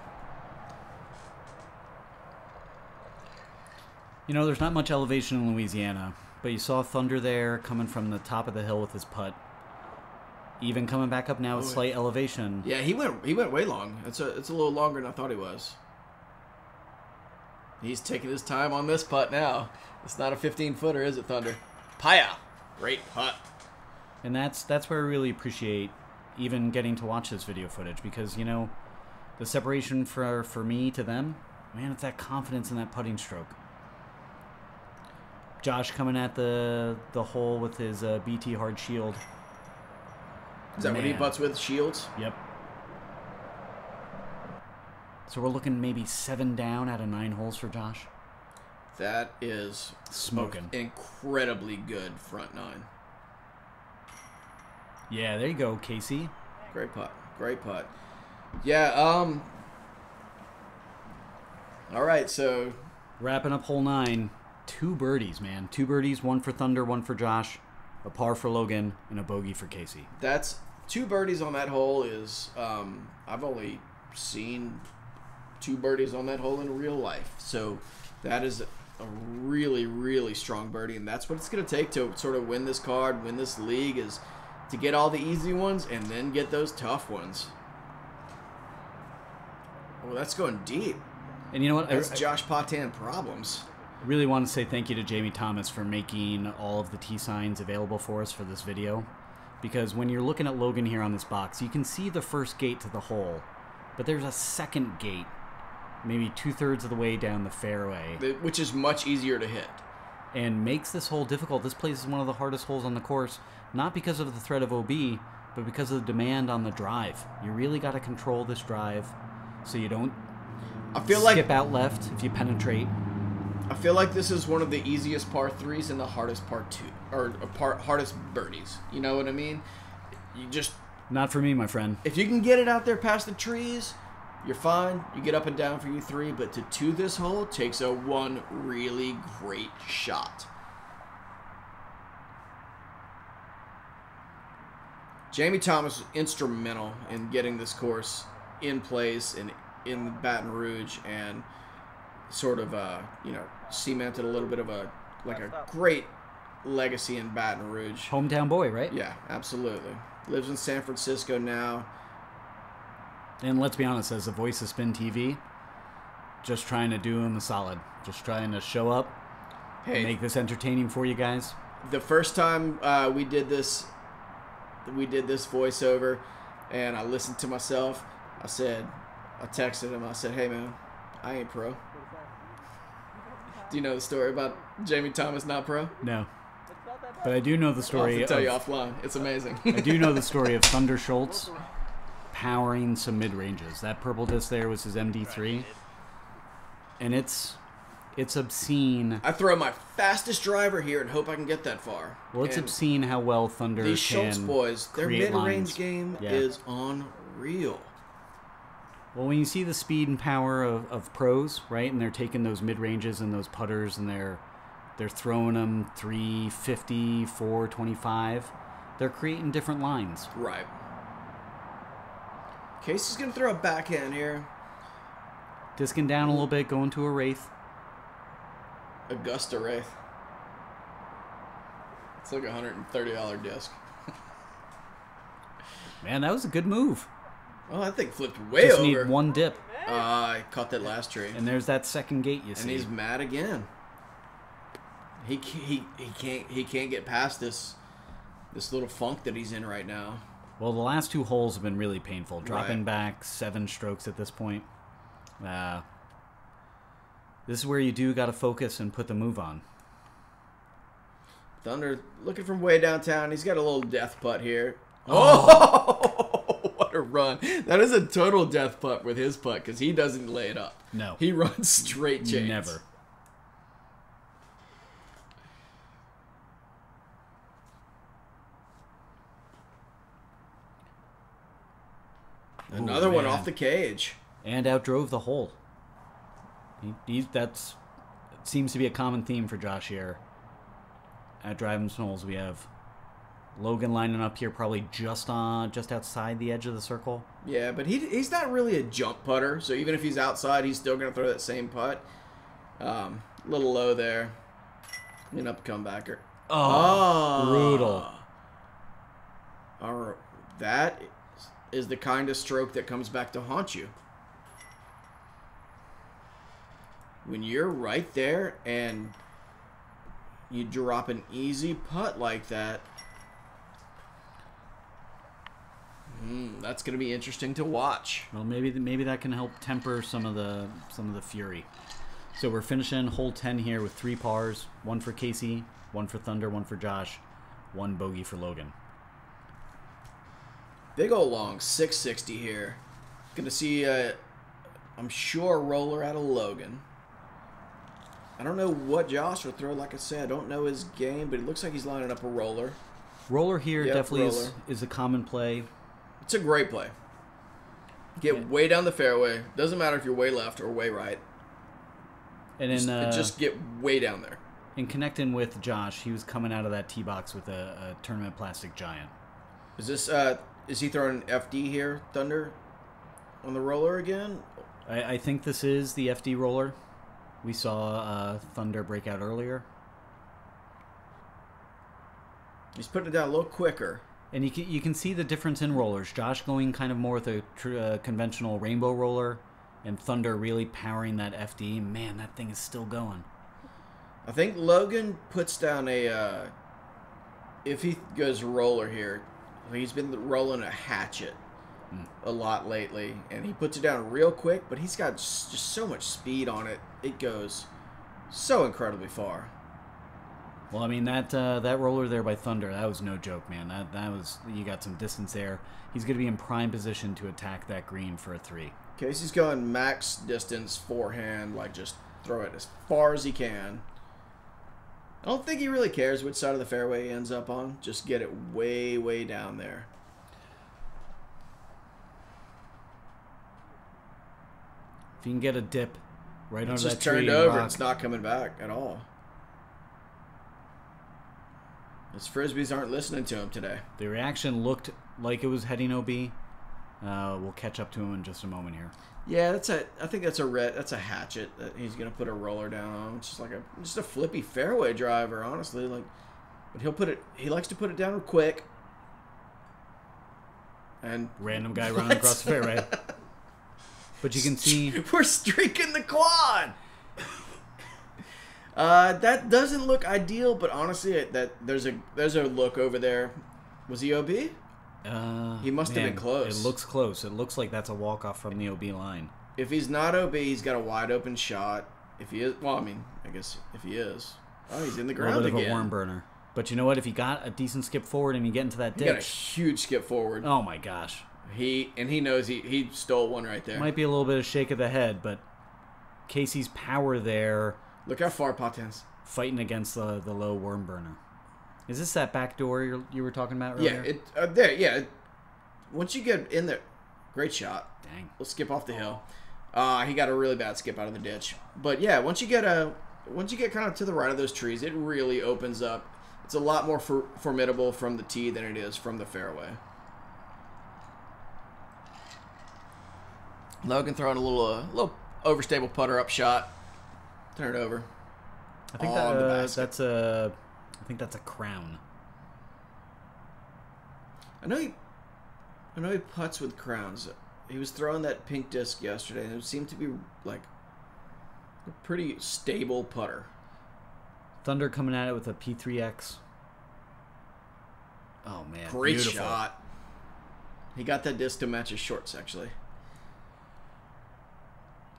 You know, there's not much elevation in Louisiana, but you saw Thunder there coming from the top of the hill with his putt. Even coming back up now with slight elevation. Yeah, he went way long. It's a little longer than I thought he was. He's taking his time on this putt now. It's not a 15-footer, is it, Thunder? Paya. Great putt. And that's where I really appreciate even getting to watch this video footage, because, you know, the separation for me to them, man, it's that confidence in that putting stroke. Josh coming at the hole with his BT hard shield. Is that what he putts with? Shields? Yep. So we're looking maybe 7 down out of 9 holes for Josh. That is smoking. Incredibly good front 9. Yeah, there you go, Casey. Great putt. Great putt. Yeah, all right, so wrapping up hole 9, 2 birdies, man. 2 birdies, 1 for Thunder, 1 for Josh, a par for Logan, and a bogey for Casey. That's 2 birdies on that hole is I've only seen 2 birdies on that hole in real life. So that is a really, really strong birdie, and that's what it's going to take to sort of win this card, win this league, is to get all the easy ones and then get those tough ones. Oh, that's going deep. And you know what? That's Josh Patan problems. I really want to say thank you to Jamie Thomas for making all of the tee signs available for us for this video. Because when you're looking at Logan here on this box, you can see the first gate to the hole, but there's a second gate, maybe 2/3 of the way down the fairway. Which is much easier to hit. And makes this hole difficult. This place is one of the hardest holes on the course, not because of the threat of OB, but because of the demand on the drive. You really got to control this drive so you don't skip out left if you penetrate. I feel like this is one of the easiest par 3s and the hardest par 2, or hardest birdies. You know what I mean? You just... Not for me, my friend. If you can get it out there past the trees, you're fine. You get up and down for you 3, but to 2 this hole takes a 1 really great shot. Jamie Thomas was instrumental in getting this course in place and in Baton Rouge, and sort of cemented a little bit of a great legacy in Baton Rouge. Hometown boy, right? Yeah, absolutely. Lives in San Francisco now. And let's be honest, as the voice of Spin TV, just trying to do him a solid. Just trying to show up, make this entertaining for you guys. The first time we did this voiceover, and I listened to myself, I texted him, I said, hey man, I ain't pro. Do you know the story about Jamie Thomas not pro? No. But I do know the story I'll have to tell you offline. It's amazing. I do know the story of Thunder Schultz powering some mid-ranges. That purple disc there was his MD3. And it's obscene. I throw my fastest driver here and hope I can get that far. Well, it's obscene how well Thunder these Schultz can boys, their create mid-range lines. game Yeah. is unreal. Well, when you see the speed and power of pros, right, and they're taking those mid-ranges and those putters and they're throwing them 350, 425, they're creating different lines. Right. Casey's going to throw a backhand here. Disking down a little bit, going to a Wraith. Augusta Wraith. It's like a $130 disc. Man, that was a good move. Oh, that thing flipped way Just over. need one dip. I caught that last tree. And there's that second gate you And see. he's mad again. He can't get past this little funk that he's in right now. Well, the last two holes have been really painful. Dropping Right. back 7 strokes at this point. This is where you do got to focus and put the move on. Thunder looking from way downtown. He's got a little death putt here. Oh, what a run. That is a total death putt with his putt because he doesn't lay it up. No. He runs straight chains. Never. Another Ooh, one man. off the cage. And outdrove the hole. That's seems to be a common theme for Josh here. At driving some holes, we have Logan lining up here, probably just outside the edge of the circle. Yeah, but he's not really a jump putter, so even if he's outside, he's still going to throw that same putt. A little low there. An up comebacker. Oh, brutal. That is the kind of stroke that comes back to haunt you. When you're right there and you drop an easy putt like that, that's going to be interesting to watch. Well, maybe that can help temper some of the fury. So we're finishing hole 10 here with 3 pars, 1 for Casey, 1 for Thunder, 1 for Josh, 1 bogey for Logan. They go long 660 here. Going to see, I'm sure, a roller out of Logan. I don't know what Josh will throw. Like I said, I don't know his game, but it looks like he's lining up a roller. Roller here Yep, definitely roller. is a common play. It's a great play. Get way down the fairway. Doesn't matter if you're way left or way right. And in Just get way down there. in connecting with Josh, he was coming out of that tee box with a tournament plastic giant. Is this is he throwing FD here, Thunder, on the roller again? I think this is the FD roller. We saw Thunder break out earlier. He's putting it down a little quicker. And you can see the difference in rollers. Josh going kind of more with a conventional rainbow roller, and Thunder really powering that FD. Man, that thing is still going. I think Logan puts down a, if he goes roller here, he's been rolling a hatchet a lot lately, and he puts it down real quick, but he's got just so much speed on it. It goes so incredibly far. Well, I mean, that roller there by Thunder, that was no joke, man. That was, you got some distance there. He's going to be in prime position to attack that green for a 3. Casey's going max distance forehand, like just throw it as far as he can. I don't think he really cares which side of the fairway he ends up on. Just get it way, way down there. If you can get a dip right It's under just that tree turned and over. rock. It's not coming back at all. His Frisbees aren't listening to him today. The reaction looked like it was heading OB. We'll catch up to him in just a moment here. Yeah, I think that's a hatchet that he's gonna put a roller down on. It's just like just a flippy fairway driver, honestly. But he likes to put it down quick. And Random guy running across the fairway. But you can see we're streaking the quad. That doesn't look ideal, but honestly, there's a look over there. Was he OB? He must have been close. It looks close. It looks like that's a walk-off from the OB line. If he's not OB, he's got a wide open shot. If he is, well, I mean, I guess if he is, he's in the A ground little bit again. of a worm burner. But you know what? If you got a decent skip forward and you get into that He got a ditch, huge skip forward. oh my gosh! He knows he stole one right there. Might be a little bit of shake of the head, but Casey's power there. Look how far Patin's fighting against the low worm burner. Is this that back door you were talking about earlier? Yeah, once you get in there, great shot. Dang. We'll skip off the hill. He got a really bad skip out of the ditch. But yeah, once you get kind of to the right of those trees, it really opens up. It's a lot more formidable from the tee than it is from the fairway. Logan throwing a little overstable putter up shot. Turn it over. I think that's a crown. I know he putts with crowns. He was throwing that pink disc yesterday, and it seemed to be like a pretty stable putter. Thunder coming at it with a P3X. Oh man, great beautiful shot. He got that disc to match his shorts, actually.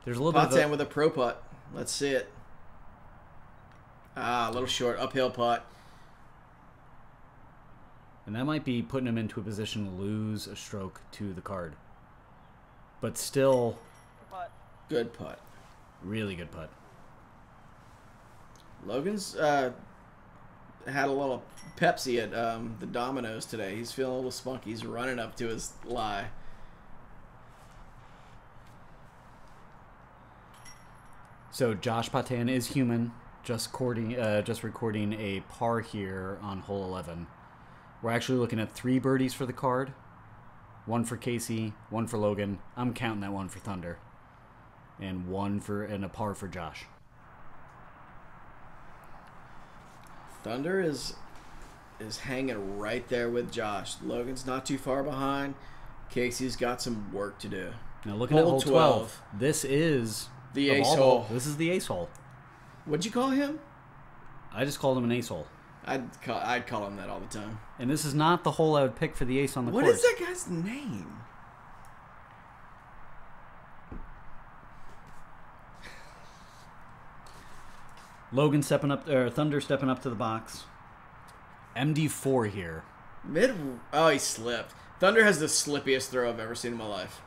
There's a little bit of with a pro putt. Let's see it. A little short, uphill putt. And that might be putting him into a position to lose a stroke to the card. But still, good putt. Really good putt. Logan's had a little Pepsi at the Domino's today. He's feeling a little spunky. He's running up to his lie. So Josh Patin is human, just recording a par here on hole 11. We're actually looking at 3 birdies for the card. 1 for Casey, 1 for Logan. I'm counting that 1 for Thunder. And a par for Josh. Thunder is hanging right there with Josh. Logan's not too far behind. Casey's got some work to do. Now looking at hole 12. This is the ace hole. This is the ace hole. What'd you call him? I just called him an ace hole. I'd call him that all the time. And this is not the hole I would pick for the ace on the course. What is that guy's name? Thunder stepping up to the box. MD4 here. He slipped. Thunder has the slippiest throw I've ever seen in my life.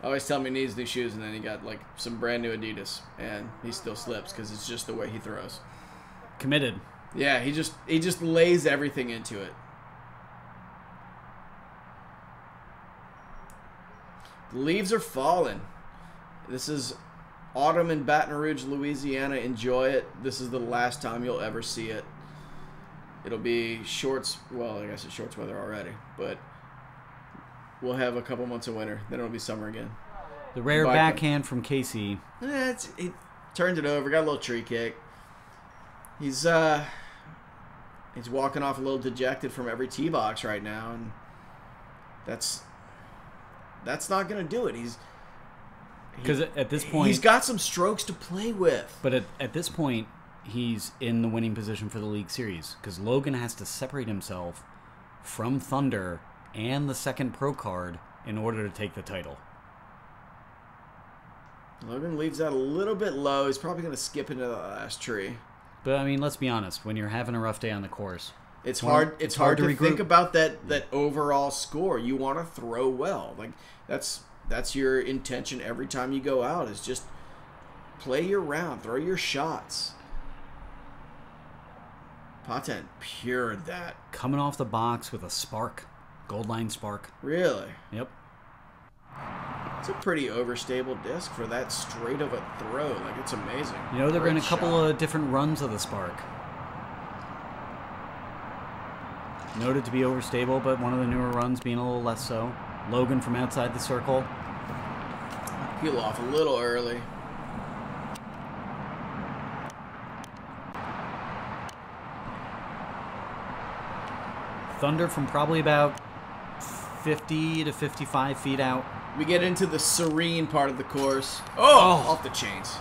Always tell me he needs new shoes, and then he got like some brand new Adidas, and he still slips because it's just the way he throws. Committed. Yeah, he just lays everything into it. The leaves are falling. This is autumn in Baton Rouge, Louisiana. Enjoy it. This is the last time you'll ever see it. It'll be shorts. Well, I guess it's shorts weather already, but we'll have a couple months of winter. Then it'll be summer again. The rare backhand from Casey. He turned it over. Got a little tree kick. He's walking off a little dejected from every tee box right now, and that's not going to do it. Because at this point, he's got some strokes to play with. But at this point, he's in the winning position for the league series because Logan has to separate himself from Thunder and the second pro card in order to take the title. Logan leaves that a little bit low. He's probably going to skip into the last tree. But I mean, let's be honest. When you're having a rough day on the course, it's hard to think about that overall score. You want to throw well. Like that's your intention every time you go out. Is just play your round, throw your shots. Patin pured that. Coming off the box with a spark, gold line spark. Really? Yep. It's a pretty overstable disc for that straight of a throw. Like, it's amazing. You know, there have been a couple of different runs of the spark. Noted to be overstable, but one of the newer runs being a little less so. Logan from outside the circle. Peel off a little early. Thunder from probably about 50 to 55 feet out. We get into the serene part of the course. Oh! Off the chains.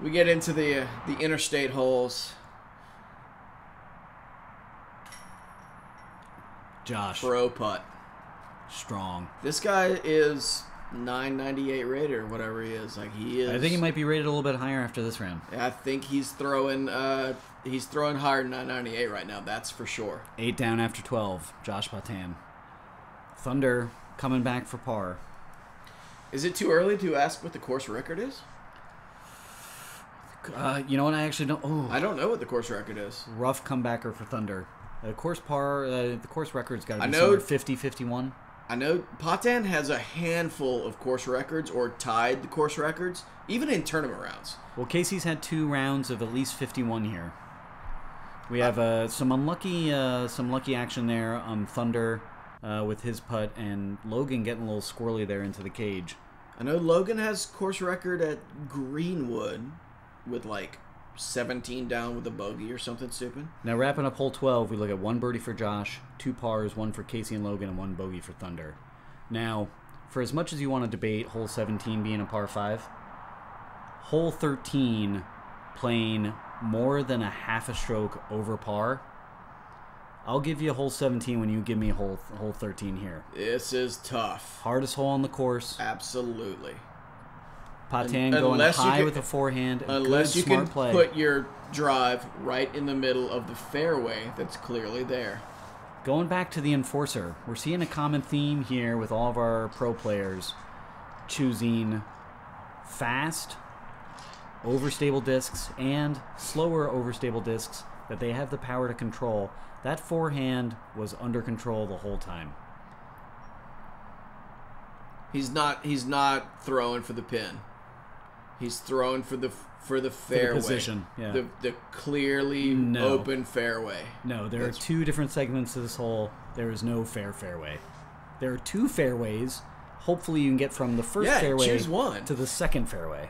We get into the interstate holes. Josh. Pro putt. Strong. This guy is 998 rated or whatever he is. Like, he is. I think he might be rated a little bit higher after this round. I think he's throwing higher than 998 right now. That's for sure. 8 down after 12. Josh Patin. Thunder coming back for par. Is it too early to ask what the course record is? You know what? I actually don't. Oh, I don't know what the course record is. rough comebacker for Thunder. The course record's got to be I know- somewhere 50, 51. I know Patan has a handful of course records or tied the course records, even in tournament rounds. Well, Casey's had 2 rounds of at least 51 here. We have some lucky action there on Thunder with his putt, and Logan getting a little squirrely there into the cage. I know Logan has course record at Greenwood with like 17 down with a bogey or something stupid. Now, wrapping up hole 12, we look at 1 birdie for Josh, 2 pars, 1 for Casey and Logan, and 1 bogey for Thunder. Now, for as much as you want to debate hole 17 being a par 5, hole 13 playing more than a half a stroke over par, I'll give you hole 17 when you give me hole 13 here. This is tough. Hardest hole on the course. Absolutely. Patan going Unless you high can- with a forehand. Unless Good, you smart can play. put your drive right in the middle of the fairway that's clearly there. Going back to the enforcer, we're seeing a common theme here with all of our pro players choosing fast, overstable discs and slower overstable discs that they have the power to control. That forehand was under control the whole time. He's not throwing for the pin. He's throwing for the fairway. position, yeah. The clearly open fairway. No, there are 2 different segments to this hole. There is no fairway. There are 2 fairways. Hopefully you can get from the first fairway choose one. to the second fairway.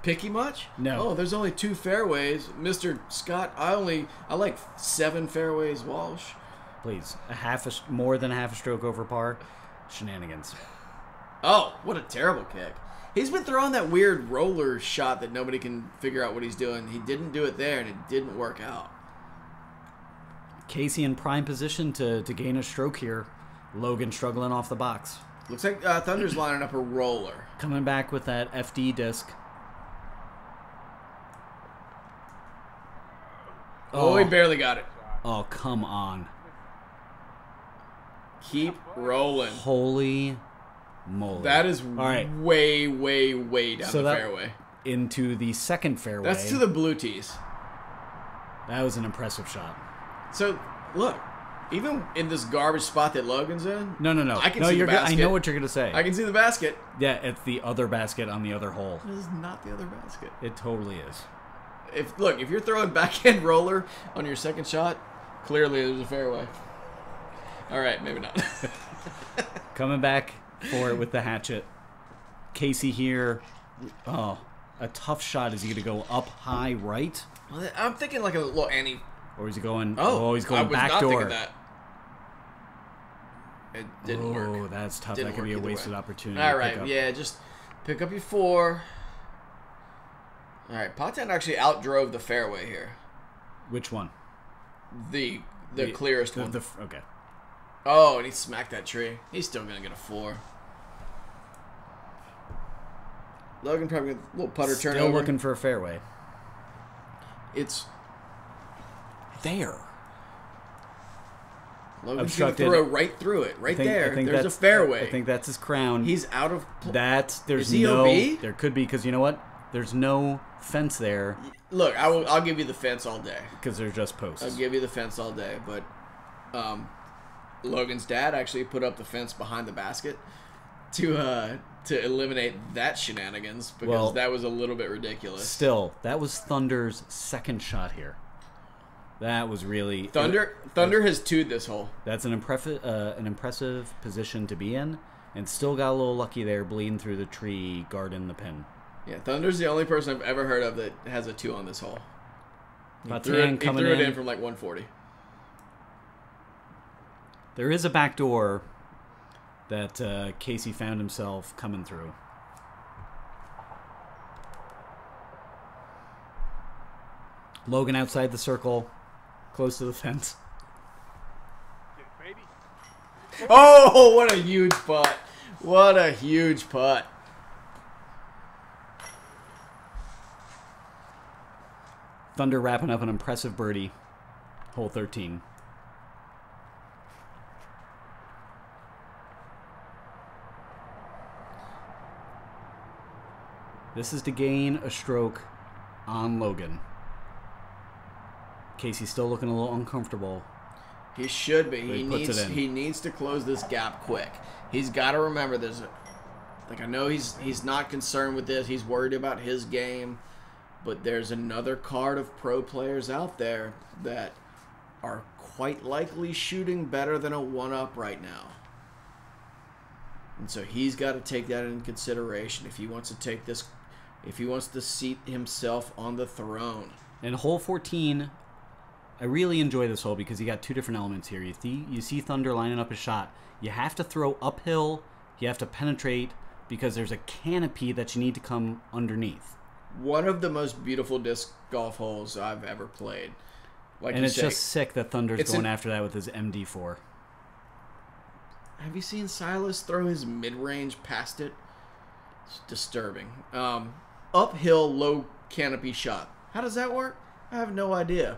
Picky much? No. Oh, there's only 2 fairways. Mr. Scott, I like 7 fairways, Walsh. Please, more than a half a stroke over par. Shenanigans. Oh, what a terrible kick. He's been throwing that weird roller shot that nobody can figure out what he's doing. He didn't do it there, and it didn't work out. Casey in prime position to gain a stroke here. Logan struggling off the box. Looks like Thunder's lining up a roller. Coming back with that FD disc. Oh, he barely got it. Oh, come on. Keep rolling. Holy moly. That is All right. way, way, way down the fairway. Into the second fairway. That's to the blue tees. That was an impressive shot. So, look, even in this garbage spot that Logan's in, No. I can see the basket. I know what you're going to say. I can see the basket. Yeah, it's the other basket on the other hole. This is not the other basket. It totally is. If you're throwing backhand roller on your second shot, clearly there's a fairway. All right, maybe not. Coming back for it with the hatchet. Casey here. Oh, a tough shot. Is he going to go up high right? Well, I'm thinking like a little Annie. Or is he going... Oh, he's going I was back not door. thinking that. It didn't work. Oh, that's tough. Didn't That could be a work either wasted way. opportunity. All to right, pick up. yeah, just pick up your 4. All right, Patan actually outdrove the fairway here. Which one? The clearest one. Okay. Oh, and he smacked that tree. He's still going to get a 4. Logan probably got a little putter Still turnover. looking for a fairway. It's There. Logan's going to Obstructed. throw right through it. Right there. There's a that's- fairway. I think that's his crown. He's out of... There's Is he no... OB? There could be, because you know what? There's no fence there, Look, I'll give you the fence all day. because they're just posts. I'll give you the fence all day, but Logan's dad actually put up the fence behind the basket to eliminate that shenanigans because that was a little bit ridiculous. Still, that was Thunder's second shot here. That was really... Thunder has 2'd this hole. That's an impressive position to be in, and still got a little lucky there, bleeding through the tree, guarding the pin. Yeah, Thunder's the only person I've ever heard of that has a 2 on this hole. He threw coming it in from like 140. There is a back door that Casey found himself coming through. Logan outside the circle, close to the fence. Oh, what a huge putt. What a huge putt. Thunder wrapping up an impressive birdie. Hole 13. This is to gain a stroke on Logan. Casey's still looking a little uncomfortable. He should be. He needs to close this gap quick. He's got to remember there's a, like, I know he's not concerned with this. He's worried about his game, but there's another card of pro players out there that are quite likely shooting better than a 1-up right now. And so he's got to take that into consideration if he wants to take this, if he wants to seat himself on the throne. And hole 14, I really enjoy this hole because you got two different elements here. You see Thunder lining up a shot. You have to throw uphill. You have to penetrate because there's a canopy that you need to come underneath. One of the most beautiful disc golf holes I've ever played. Like, and it's just sick that Thunder's going after that with his MD4. Have you seen Silas throw his mid-range past it? It's disturbing. Uphill, low canopy shot. How does that work? I have no idea.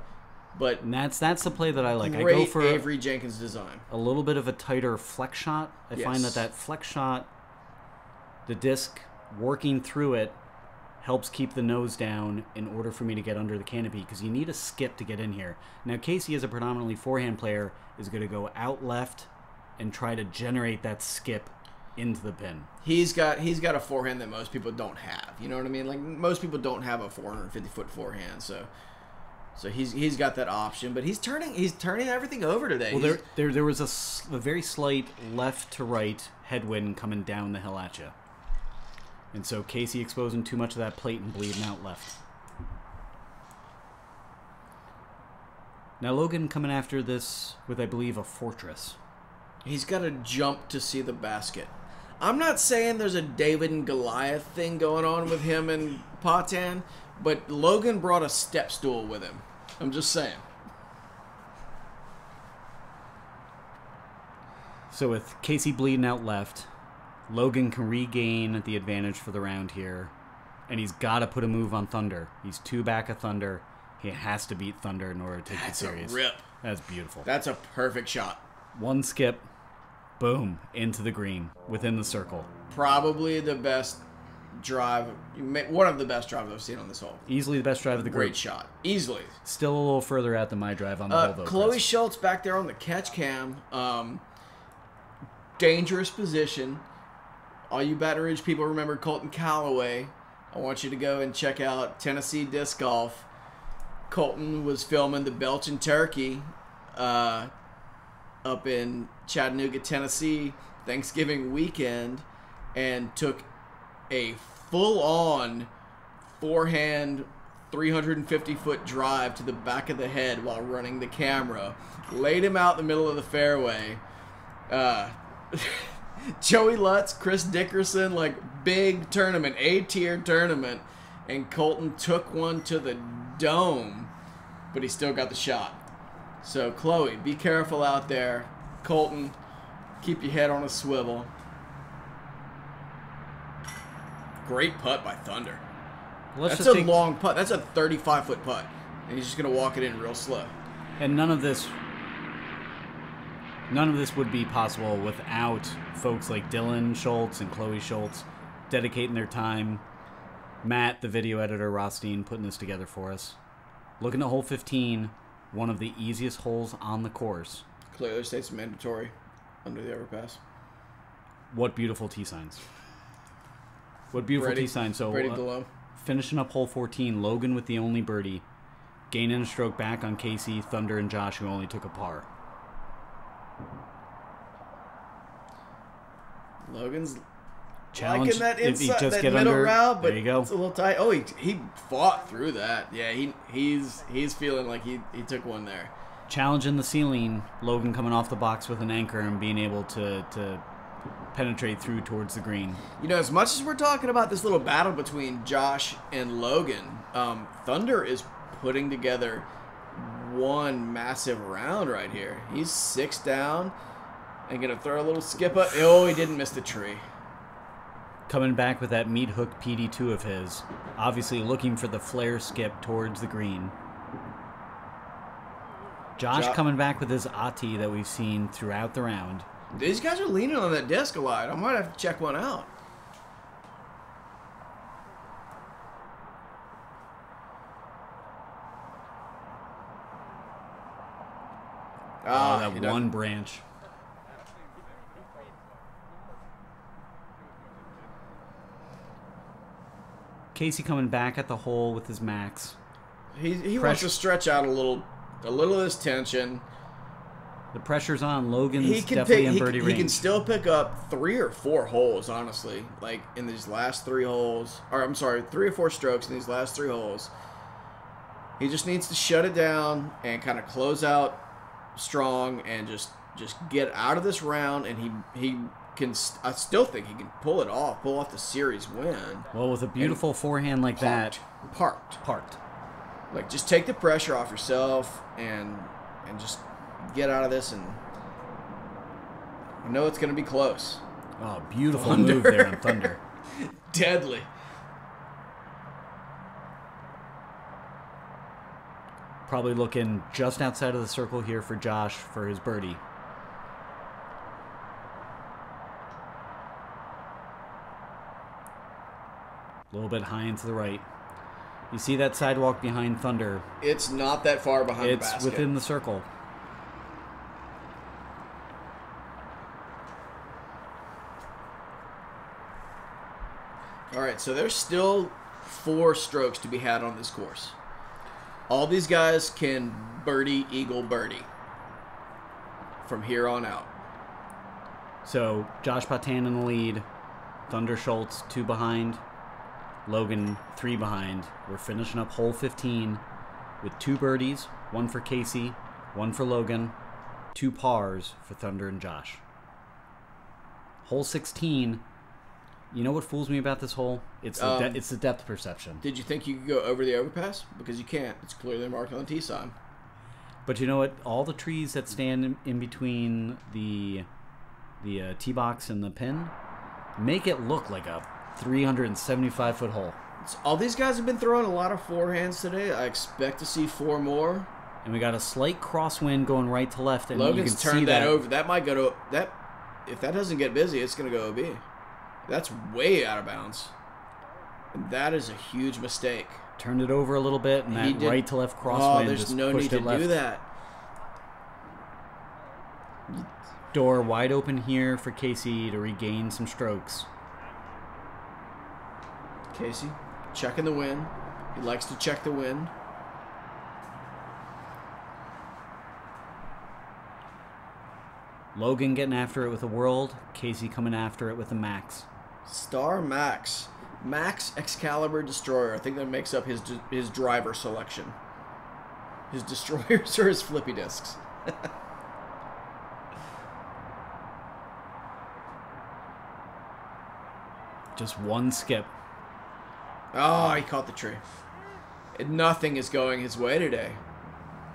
But and that's the play that I like. Great I go for Avery Jenkins design. A little bit of a tighter flex shot. I find that flex shot, the disc working through it, helps keep the nose down in order for me to get under the canopy because you need a skip to get in here. Now Casey, as a predominantly forehand player, is going to go out left and try to generate that skip into the pin. He's got a forehand that most people don't have. You know what I mean? Like, most people don't have a 450-foot forehand, so he's got that option. But he's turning everything over today. Well, there was a very slight left to right headwind coming down the hill at you. And so Casey exposing too much of that plate and bleeding out left. Now Logan coming after this with, I believe, a fortress. He's got to jump to see the basket. I'm not saying there's a David and Goliath thing going on with him and Patan, but Logan brought a step stool with him. I'm just saying. So with Casey bleeding out left, Logan can regain the advantage for the round here, and he's got to put a move on Thunder. He's 2 back of Thunder. He has to beat Thunder in order to take it serious. That's a rip. That's beautiful. That's a perfect shot. One skip, boom, into the green, within the circle. Probably the best drive, one of the best drives I've seen on this hole. Easily the best drive of the group. Great shot. Easily. Still a little further out than my drive on the hole, though. Chloe Schultz back there on the catch cam. Dangerous position. All you Baton Rouge people remember Colton Calloway. I want you to go and check out Tennessee Disc Golf. Colton was filming the Belgian Turkey up in Chattanooga, Tennessee, Thanksgiving weekend, and took a full-on forehand 350-foot drive to the back of the head while running the camera. Laid him out in the middle of the fairway. Joey Lutz, Chris Dickerson, like, big tournament, A-tier tournament, and Colton took one to the dome, but he still got the shot. So, Chloe, be careful out there. Colton, keep your head on a swivel. Great putt by Thunder. That's a long putt. That's a 35-foot putt, and he's just going to walk it in real slow. And none of this would be possible without folks like Dylan Schultz and Chloe Schultz dedicating their time. Matt, the video editor, Rothstein, putting this together for us. Looking at hole 15, one of the easiest holes on the course. Clearly states mandatory under the overpass. What beautiful tee signs. What beautiful tee signs. So, finishing up hole 14, Logan with the only birdie, gaining a stroke back on Casey, Thunder, and Josh, who only took a par. Logan's challenge liking that inside, if he just that get middle under, route, but there you go. It's a little tight. Oh, he fought through that. Yeah, he's feeling like he took one there. Challenging the ceiling, Logan coming off the box with an anchor and being able to penetrate through towards the green. You know, as much as we're talking about this little battle between Josh and Logan, Thunder is putting together one massive round right here. He's 6 down and going to throw a little skip up. Oh, he didn't miss the tree. Coming back with that meat hook PD2 of his. Obviously looking for the flare skip towards the green. Josh coming back with his Ati that we've seen throughout the round. These guys are leaning on that disc a lot. I might have to check one out. Oh, that one branch. Casey coming back at the hole with his max. He wants to stretch out a little of this tension. The pressure's on. Logan's definitely in birdie range. He can still pick up 3 or 4 holes, honestly. Like, in these last 3 holes. Or, I'm sorry, 3 or 4 strokes in these last 3 holes. He just needs to shut it down and kind of close out strong and just get out of this round. And he can... I still think he can pull it off. Pull off the series win. Well, with a beautiful forehand like that... Parked. Like, just take the pressure off yourself and just... get out of this, and I know it's going to be close. Oh, beautiful move there on Thunder. Deadly. Probably looking just outside of the circle here for Josh for his birdie. A little bit high and to the right. You see that sidewalk behind Thunder? It's not that far behind the basket. It's within the circle. All right, so there's still 4 strokes to be had on this course. All these guys can birdie, eagle, birdie from here on out. So Josh Patan in the lead, Thunder Schultz 2 behind, Logan 3 behind. We're finishing up hole 15 with 2 birdies, 1 for Casey, 1 for Logan, 2 pars for Thunder and Josh. Hole 16. You know what fools me about this hole? It's the depth perception. Did you think you could go over the overpass? Because you can't. It's clearly marked on the tee sign. But you know what? All the trees that stand in between the tee box and the pin make it look like a 375-foot hole. All these guys have been throwing a lot of forehands today. I expect to see 4 more. And we got a slight crosswind going right to left. And Logan's you can turned see that over. That might go to that. If that doesn't get busy, it's going to go OB. That's way out of bounds. And that is a huge mistake. Turned it over a little bit, and that right to left crosswind just pushed it left. There's no need to do that. Door wide open here for Casey to regain some strokes. Casey, checking the wind. He likes to check the wind. Logan getting after it with a world. Casey coming after it with a max. Star Max. Max Excalibur Destroyer. I think that makes up his driver selection. His destroyers or his flippy discs. Just one skip. Oh, he caught the tree. And nothing is going his way today.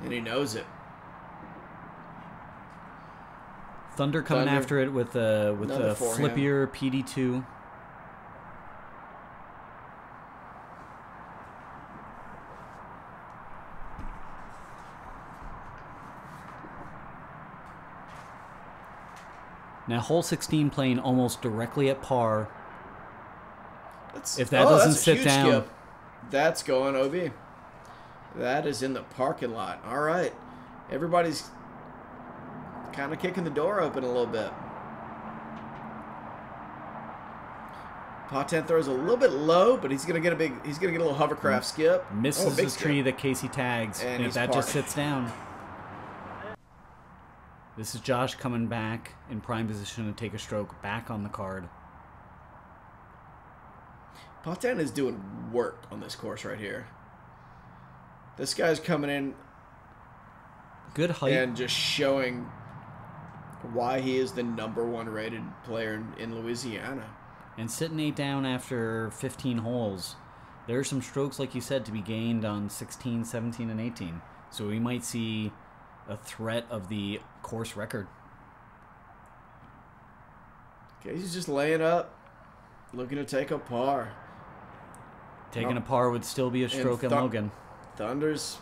And he knows it. Thunder coming after it with a flippier PD2. Now hole 16 playing almost directly at par. If that doesn't sit down, skip. That's going OB. That is in the parking lot. All right. Everybody's kind of kicking the door open a little bit. Patan throws a little bit low, but he's gonna get a little hovercraft skip. Misses the tree that Casey tags, and if that just sits down. This is Josh coming back in prime position to take a stroke back on the card. Patan is doing work on this course right here. This guy's coming in good height and just showing why he is the #1 rated player in Louisiana. And sitting 8 down after 15 holes. There are some strokes, like you said, to be gained on 16, 17, and 18. So we might see a threat of the course record. Okay, he's just laying up, looking to take a par. Taking a par would still be a stroke in Logan. Thunder's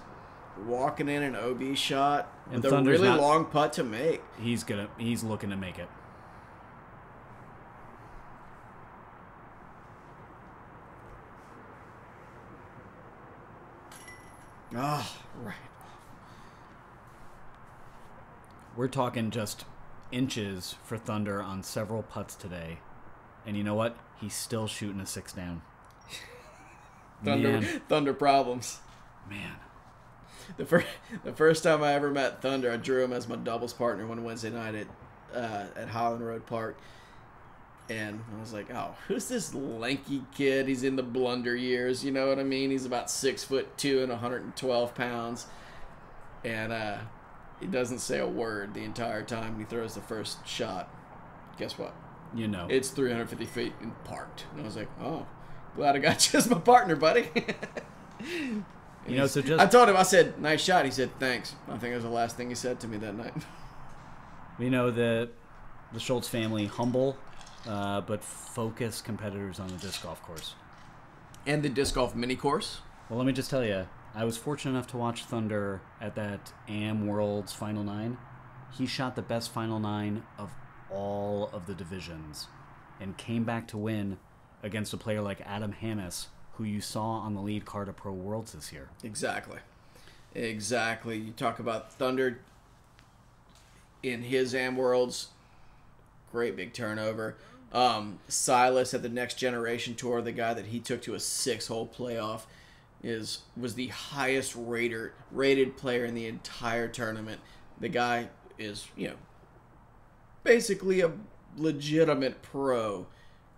walking in an OB shot with a really long putt to make. He's looking to make it. Ah, right. We're talking just inches for Thunder on several putts today. And you know what? He's still shooting a 6 down. Thunder problems. Man. The first time I ever met Thunder, I drew him as my doubles partner one Wednesday night at Highland Road Park. And I was like, oh, who's this lanky kid? He's in the blunder years, you know what I mean? He's about 6'2" and 112 pounds. And he doesn't say a word the entire time he throws the first shot. Guess what? You know. It's 350 feet and parked. And I was like, oh, glad I got you as my partner, buddy. You know, so just... I told him, I said, nice shot. He said, thanks. I think it was the last thing he said to me that night. You know, the Schultz family, humble, but focused competitors on the disc golf course. And the disc golf mini course. Well, let me just tell you, I was fortunate enough to watch Thunder at that AM World's Final 9. He shot the best Final 9 of all of the divisions and came back to win against a player like Adam Hannes, who you saw on the lead card of Pro Worlds this year. Exactly. You talk about Thunder in his AM Worlds, great big turnover. Silas at the Next Generation Tour, the guy that he took to a 6-hole playoff, was the highest rated player in the entire tournament. The guy is, basically a legitimate pro.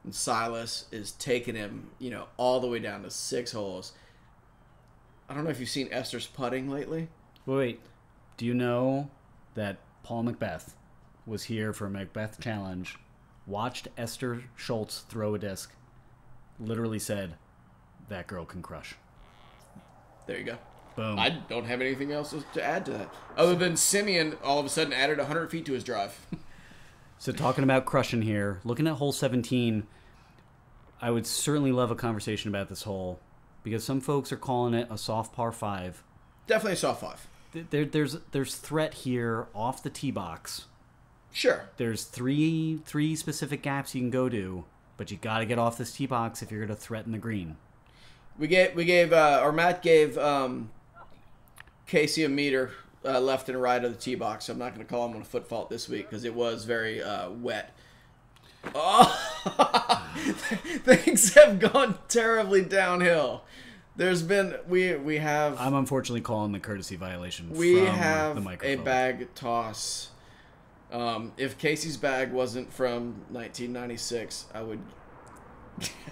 And Silas is taking him, all the way down to 6 holes. I don't know if you've seen Esther's putting lately. Wait, do you know that Paul Macbeth was here for a Macbeth Challenge, watched Esther Schultz throw a disc, literally said, that girl can crush. There you go. Boom. I don't have anything else to add to that. Other than Simeon all of a sudden added 100 feet to his drive. So talking about crushing here, looking at hole 17, I would certainly love a conversation about this hole because some folks are calling it a soft par 5. Definitely a soft 5. There's threat here off the tee box. Sure. There's three specific gaps you can go to, but you got to get off this tee box if you're going to threaten the green. Matt gave Casey a meter left and right of the tee box. So I'm not going to call him on a foot fault this week because it was very wet. Oh, things have gone terribly downhill. There's been we have. I'm unfortunately calling the courtesy violation. We from have the microphone. a bag toss. If Casey's bag wasn't from 1996, I would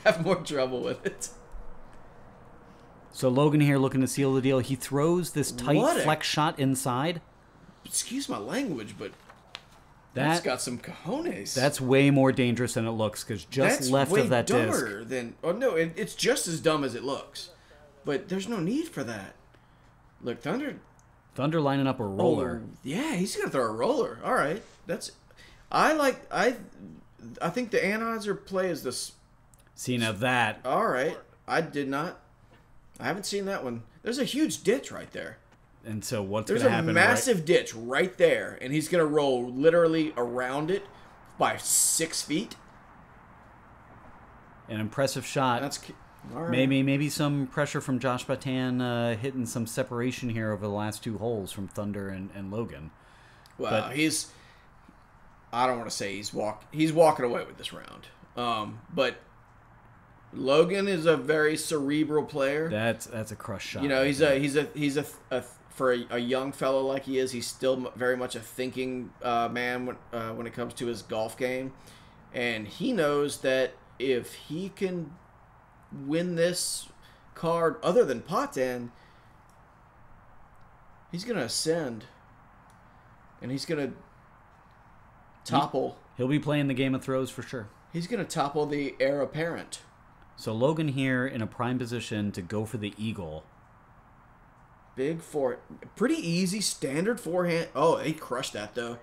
have more trouble with it. So Logan here looking to seal the deal. He throws this tight flex shot inside. Excuse my language, but that's got some cojones. That's way more dangerous than it looks because just left of that disc. It's just as dumb as it looks. But there's no need for that. Look, Thunder lining up a roller. Oh, yeah, he's gonna throw a roller. All right, I think the Anheuser play is this. See now that. All right, I haven't seen that one. There's a huge ditch right there. And so what's going to happen? There's a massive ditch right there, and he's going to roll literally around it by 6 feet. An impressive shot. That's all right. Maybe some pressure from Josh Batan hitting some separation here over the last 2 holes from Thunder and Logan. Well, I don't want to say he's walking away with this round. But Logan is a very cerebral player. That's a crush shot. He's for a young fellow like he is, he's still very much a thinking man when it comes to his golf game, and he knows that if he can win this card other than Potan, he's gonna ascend, and he's gonna topple. He'll be playing the Game of Throws for sure. He's gonna topple the heir apparent. So Logan here in a prime position to go for the eagle. Pretty easy standard forehand. Oh, he crushed that though.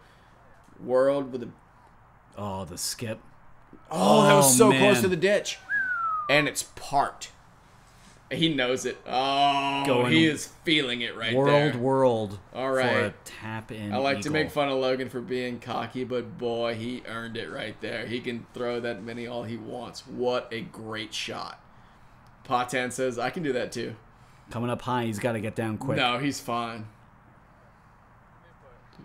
World with the skip. Oh, that was so close to the ditch, and it's parked. He knows it. Oh, he is feeling it right there. World. All right. For a tap in. I like eagle. to make fun of Logan for being cocky, but boy, he earned it right there. He can throw that many all he wants. What a great shot. Potan says, I can do that too. Coming up high, he's got to get down quick. No, he's fine.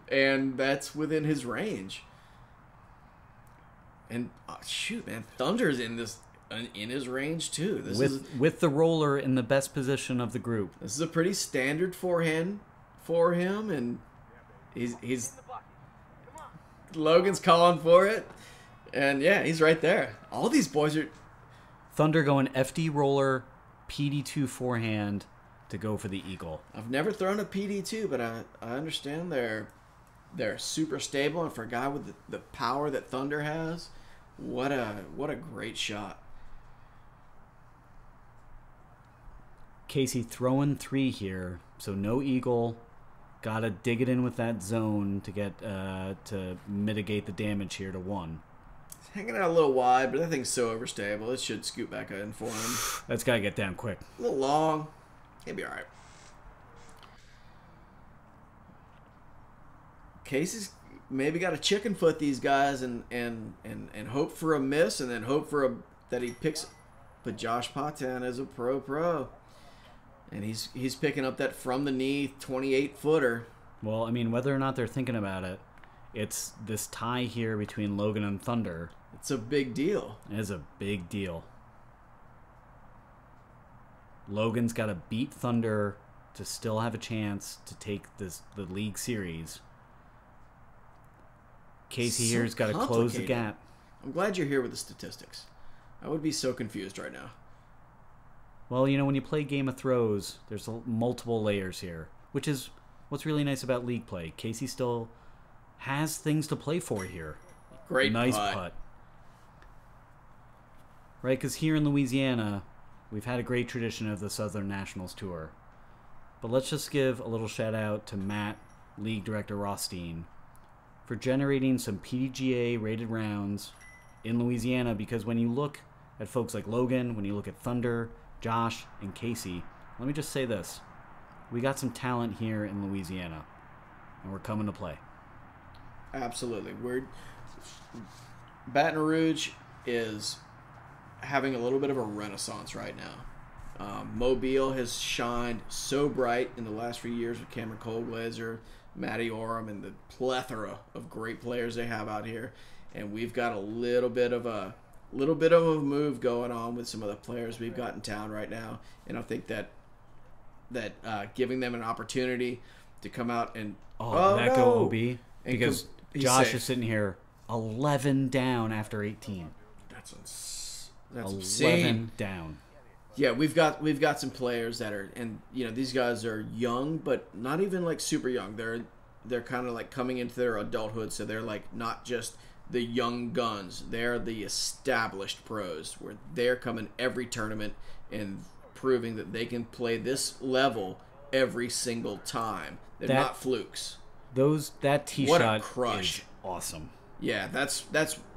and that's within his range. And shoot, man, Thunder's in his range too. With the roller in the best position of the group. This is a pretty standard forehand for him, and he's Logan's calling for it, and yeah, he's right there. All these boys are Thunder going FD roller, PD2 forehand to go for the eagle. I've never thrown a PD2, but I understand they're super stable, and for a guy with the power that Thunder has, what a great shot. Casey throwing 3 here, so no eagle. Gotta dig it in with that zone to get to mitigate the damage here to 1. It's hanging out a little wide, but that thing's so overstable. It should scoot back in for him. That's gotta get down quick. A little long. He'll be all right. Casey's maybe got to chicken foot these guys and hope for a miss, and then hope for that he picks. But Josh Patan is a pro. And he's picking up that from the knee 28-footer. Well, I mean, whether or not they're thinking about it, it's this tie here between Logan and Thunder. It's a big deal. It is a big deal. Logan's got to beat Thunder to still have a chance to take the league series. Casey here's got to close the gap. I'm glad you're here with the statistics. I would be so confused right now. Well, you know, when you play Game of Throws, there's multiple layers here, which is what's really nice about league play. Casey still has things to play for here. Great nice putt. Right, because here in Louisiana, we've had a great tradition of the Southern Nationals Tour. But let's just give a little shout out to Matt, League Director Rothstein, for generating some PDGA rated rounds in Louisiana, because when you look at folks like Logan, when you look at Thunder, Josh, and Casey, let me just say this. We got some talent here in Louisiana, and we're coming to play. Absolutely. Baton Rouge is having a little bit of a renaissance right now. Mobile has shined so bright in the last few years with Cameron Colglazer, Matty Oram, and the plethora of great players they have out here. And we've got a little bit of a move going on with some of the players we've got in town right now. And I think that giving them an opportunity to come out and go OB, because Josh safe. is sitting here 11 down after 18. That's 11 insane. down. Yeah, we've got some players that are, and you know, these guys are young, but not even like super young. They're kind of like coming into their adulthood, so they're like not just the young guns. They're the established pros, where they're coming every tournament and proving that they can play this level every single time. They're not flukes. That tee what shot a crush. is awesome. Yeah, that's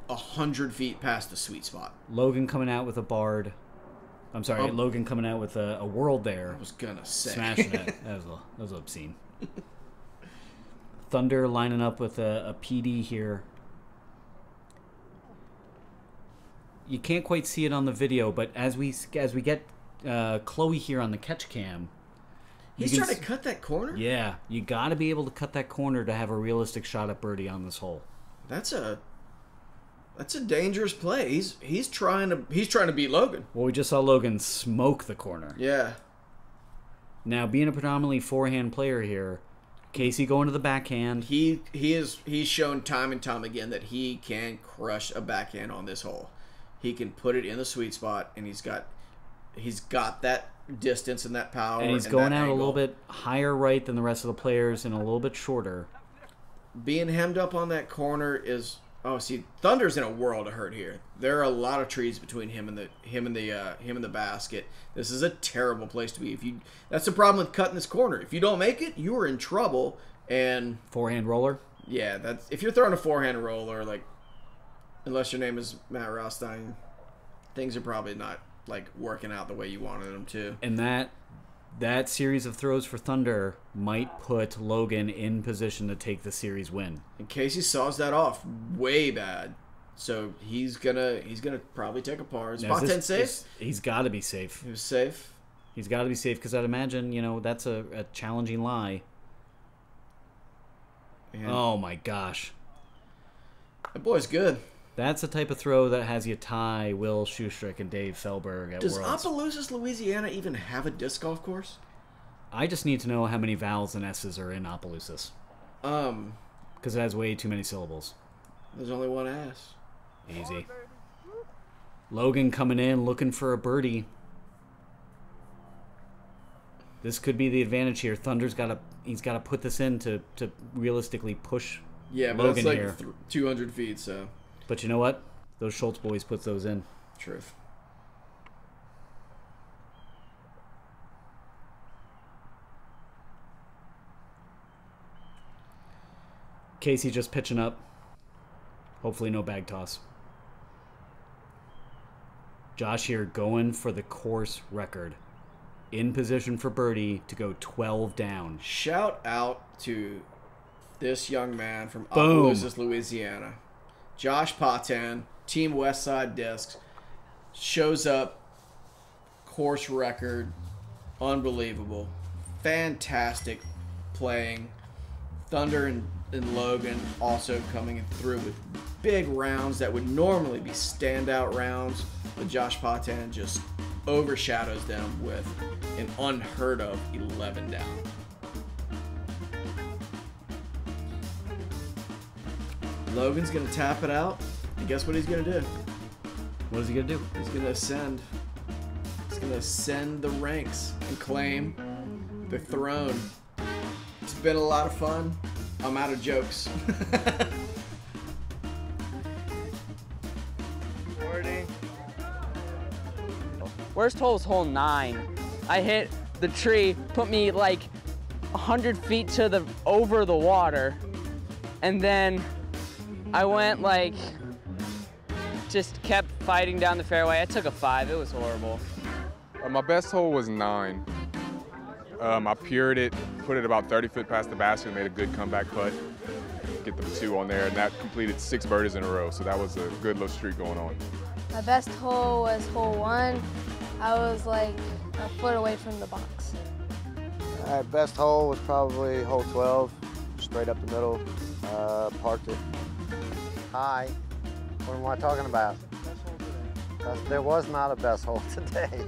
100 feet past the sweet spot. Logan coming out with a Bard. I'm sorry, Logan coming out with a World there. I was gonna say smashing it. That was obscene. Thunder lining up with a PD here. You can't quite see it on the video, but as we get Chloe here on the catch cam, he's trying to cut that corner. Yeah, you got to be able to cut that corner to have a realistic shot at birdie on this hole. That's a dangerous play. He's trying to beat Logan. Well, we just saw Logan smoke the corner. Yeah. Now, being a predominantly forehand player here, Casey going to the backhand. He's shown time and time again that he can crush a backhand on this hole. He can put it in the sweet spot, and he's got that distance and that power. And he's going out a little bit higher right than the rest of the players and a little bit shorter. Being hemmed up on that corner is Thunder's in a world of hurt here. There are a lot of trees between him and the basket. This is a terrible place to be. That's the problem with cutting this corner. If you don't make it, you are in trouble. And forehand roller. Yeah, if you're throwing a forehand roller, like, unless your name is Matt Rothstein, things are probably not like working out the way you wanted them to. And that series of throws for Thunder might put Logan in position to take the series win. And Casey saws that off way bad, so he's gonna probably take a par. Is Patan safe? He's got to be safe. He was safe. He's got to be safe, because I'd imagine that's a challenging lie. And Oh my gosh. That boy's good. That's the type of throw that has you tie Will Schustrick and Dave Felberg at Does Worlds. Opelousas, Louisiana even have a disc golf course? I just need to know how many vowels and S's are in Opelousas. Because it has way too many syllables. There's only one S. Easy. Logan coming in looking for a birdie. This could be the advantage here. Thunder's he's got to put this in to realistically push Yeah, but Logan it's like here. 200 feet, so. But you know what? Those Schultz boys put those in. Truth. Casey just pitching up. Hopefully no bag toss. Josh here going for the course record. In position for birdie to go 12 down. Shout out to this young man from Boom. Opelousas, Louisiana. Josh Patan, Team Westside Discs. Shows up. Course record. Unbelievable. Fantastic playing. Thunder and Logan also coming through with big rounds that would normally be standout rounds, but Josh Patan just overshadows them with an unheard of 11 down. Logan's gonna tap it out, and guess what he's gonna do? What is he going to do? He's gonna ascend. He's gonna ascend the ranks and claim the throne. It's been a lot of fun. I'm out of jokes. Worst hole is hole 9. I hit the tree, put me like 100 feet to over the water, and then I went like, just kept fighting down the fairway. I took a 5. It was horrible. My best hole was 9. I pured it, put it about 30 feet past the basket, made a good comeback putt, get the 2 on there, and that completed 6 birdies in a row. So that was a good little streak going on. My best hole was hole 1. I was like a foot away from the box. Best hole was probably hole 12, straight up the middle, parked it high. What am I talking about? There was not a best hole today.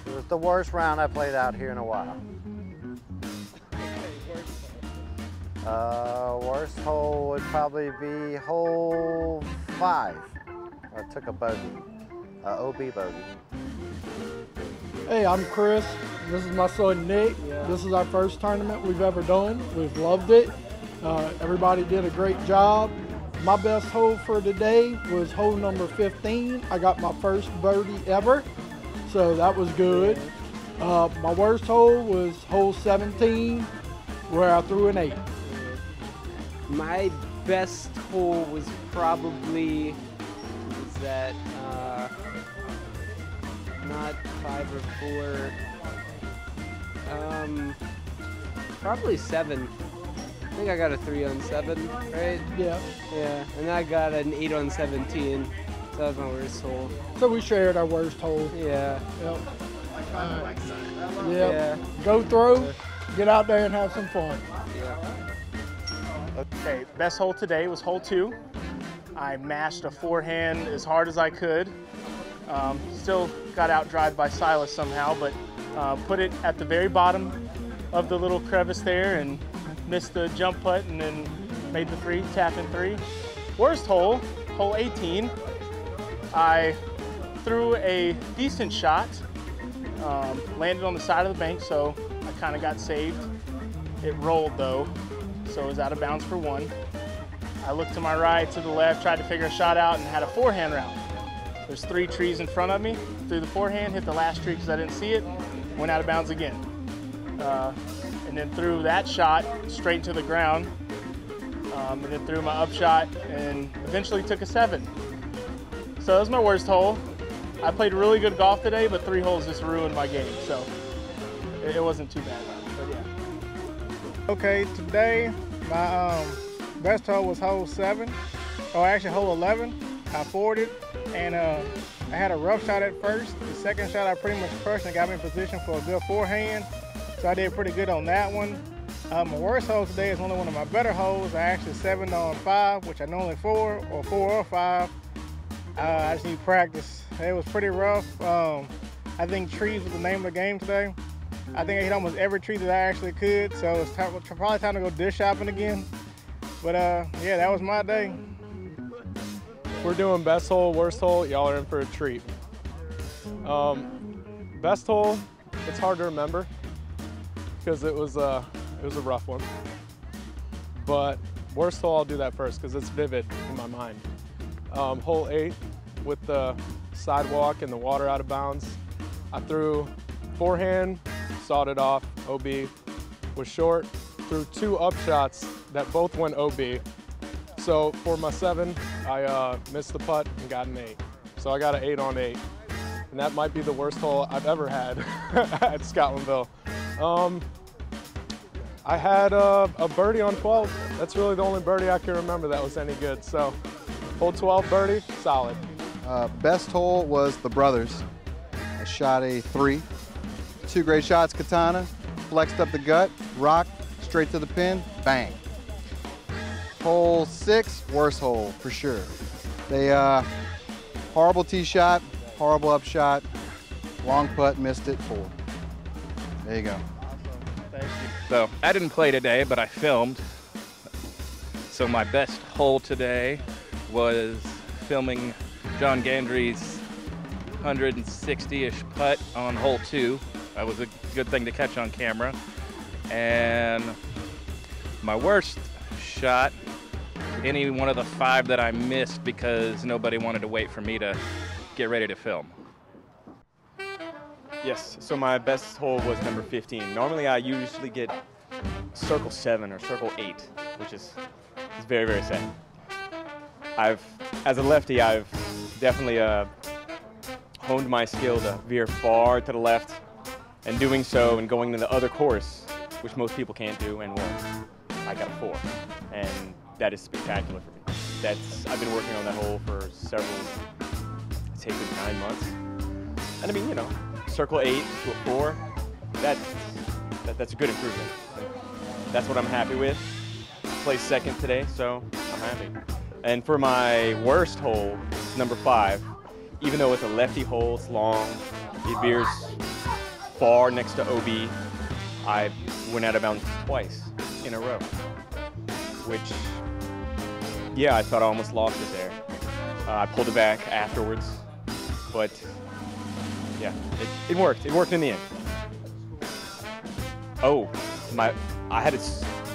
It was the worst round I played out here in a while. Worst hole would probably be hole 5. I took a bogey, OB bogey. Hey, I'm Chris. This is my son Nick. This is our first tournament we've ever done. We've loved it. Everybody did a great job. My best hole for today was hole number 15. I got my first birdie ever, so that was good. My worst hole was hole 17, where I threw an 8. My best hole was probably, not 5 or 4, probably 7. I think I got a 3 on 7, right? Yeah. Yeah, and I got an 8 on 17. So that was my worst hole. So we shared our worst hole. Yeah. Yep. Yep. Yeah. Go throw, get out there and have some fun. Okay, best hole today was hole 2. I mashed a forehand as hard as I could. Still got out-dried by Silas somehow, but put it at the very bottom of the little crevice there and missed the jump putt and then made the 3, tap in 3. Worst hole, hole 18. I threw a decent shot, landed on the side of the bank, so I kind of got saved. It rolled though, so it was out of bounds for 1. I looked to my right, to the left, tried to figure a shot out and had a forehand round. There's 3 trees in front of me, threw the forehand, hit the last tree because I didn't see it, went out of bounds again. And then threw that shot straight into the ground, and then threw my upshot and eventually took a 7. So that was my worst hole. I played really good golf today, but 3 holes just ruined my game, so it wasn't too bad, but yeah. Okay, today my best hole was hole 7, or actually hole 11. I forwarded, and I had a rough shot at first. The second shot I pretty much crushed and got me in position for a good forehand. So I did pretty good on that one. My worst hole today is only one of my better holes. I actually 7'd on 5, which I normally 4 or 5. I just need practice. It was pretty rough. I think trees was the name of the game today. I think I hit almost every tree that I actually could, so it's probably time to go disc shopping again. But yeah, that was my day. We're doing best hole, worst hole. Y'all are in for a treat. Best hole, it's hard to remember because it was a rough one. But worst hole, I'll do that first because it's vivid in my mind. Hole 8 with the sidewalk and the water out of bounds. I threw forehand, sawed it off, OB, was short, threw 2 up shots that both went OB. So for my 7, I missed the putt and got an 8. So I got an 8 on 8. And that might be the worst hole I've ever had at Scotlandville. I had a birdie on 12. That's really the only birdie I can remember that was any good. So hole 12 birdie, solid. Best hole was the brothers. I shot a 3. 2 great shots, katana, flexed up the gut, rock, straight to the pin, bang. Hole 6, worst hole for sure. They horrible tee shot, horrible up shot, long putt, missed it, 4. There you go. Thank you. So I didn't play today, but I filmed. So my best hole today was filming John Gandry's 160-ish putt on hole 2. That was a good thing to catch on camera. And my worst shot, any one of the 5 that I missed because nobody wanted to wait for me to get ready to film. Yes, so my best hole was number 15. Normally I usually get circle 7 or circle 8, which is very, very sad. As a lefty, I've definitely honed my skill to veer far to the left, and doing so and going to the other course, which most people can't do and won't. I got a 4, and that is spectacular for me. I've been working on that hole for several, I'd say, good 9 months. And I mean, you know, circle 8 to a 4, that's a good improvement. That's what I'm happy with. I placed 2nd today, so I'm happy. And for my worst hole, number 5, even though it's a lefty hole, it's long, it veers far next to OB, I went out of bounds twice in a row, which, yeah, I thought I almost lost it there. I pulled it back afterwards, but yeah, it worked. It worked in the end. Oh, I had a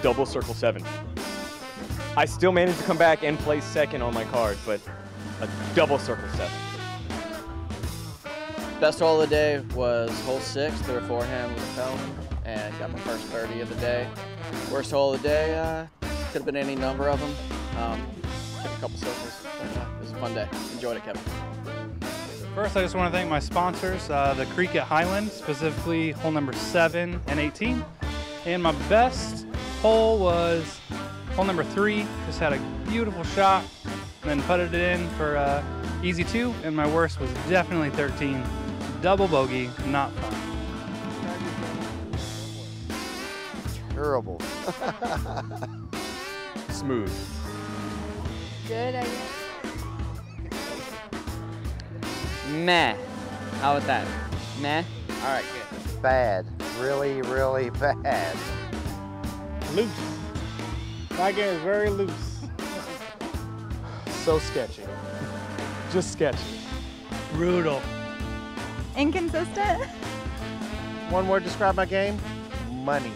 double circle 7. I still managed to come back and place 2nd on my card, but a double circle 7. Best hole of the day was hole 6, threw a forehand with a felon, and got my first birdie of the day. Worst hole of the day, could have been any number of them. Took a couple circles, but it was a fun day. Enjoyed it, Kevin. First, I just want to thank my sponsors, the Creek at Highland, specifically hole number 7 and 18. And my best hole was hole number 3. Just had a beautiful shot, and then putted it in for easy 2. And my worst was definitely 13. Double bogey, not fun. Terrible. Smooth. Good, I guess. Meh. How about that? Meh? All right, good. Bad. Really, really bad. Loose. My game is very loose. So sketchy. Just sketchy. Brutal. Inconsistent. One word to describe my game: money.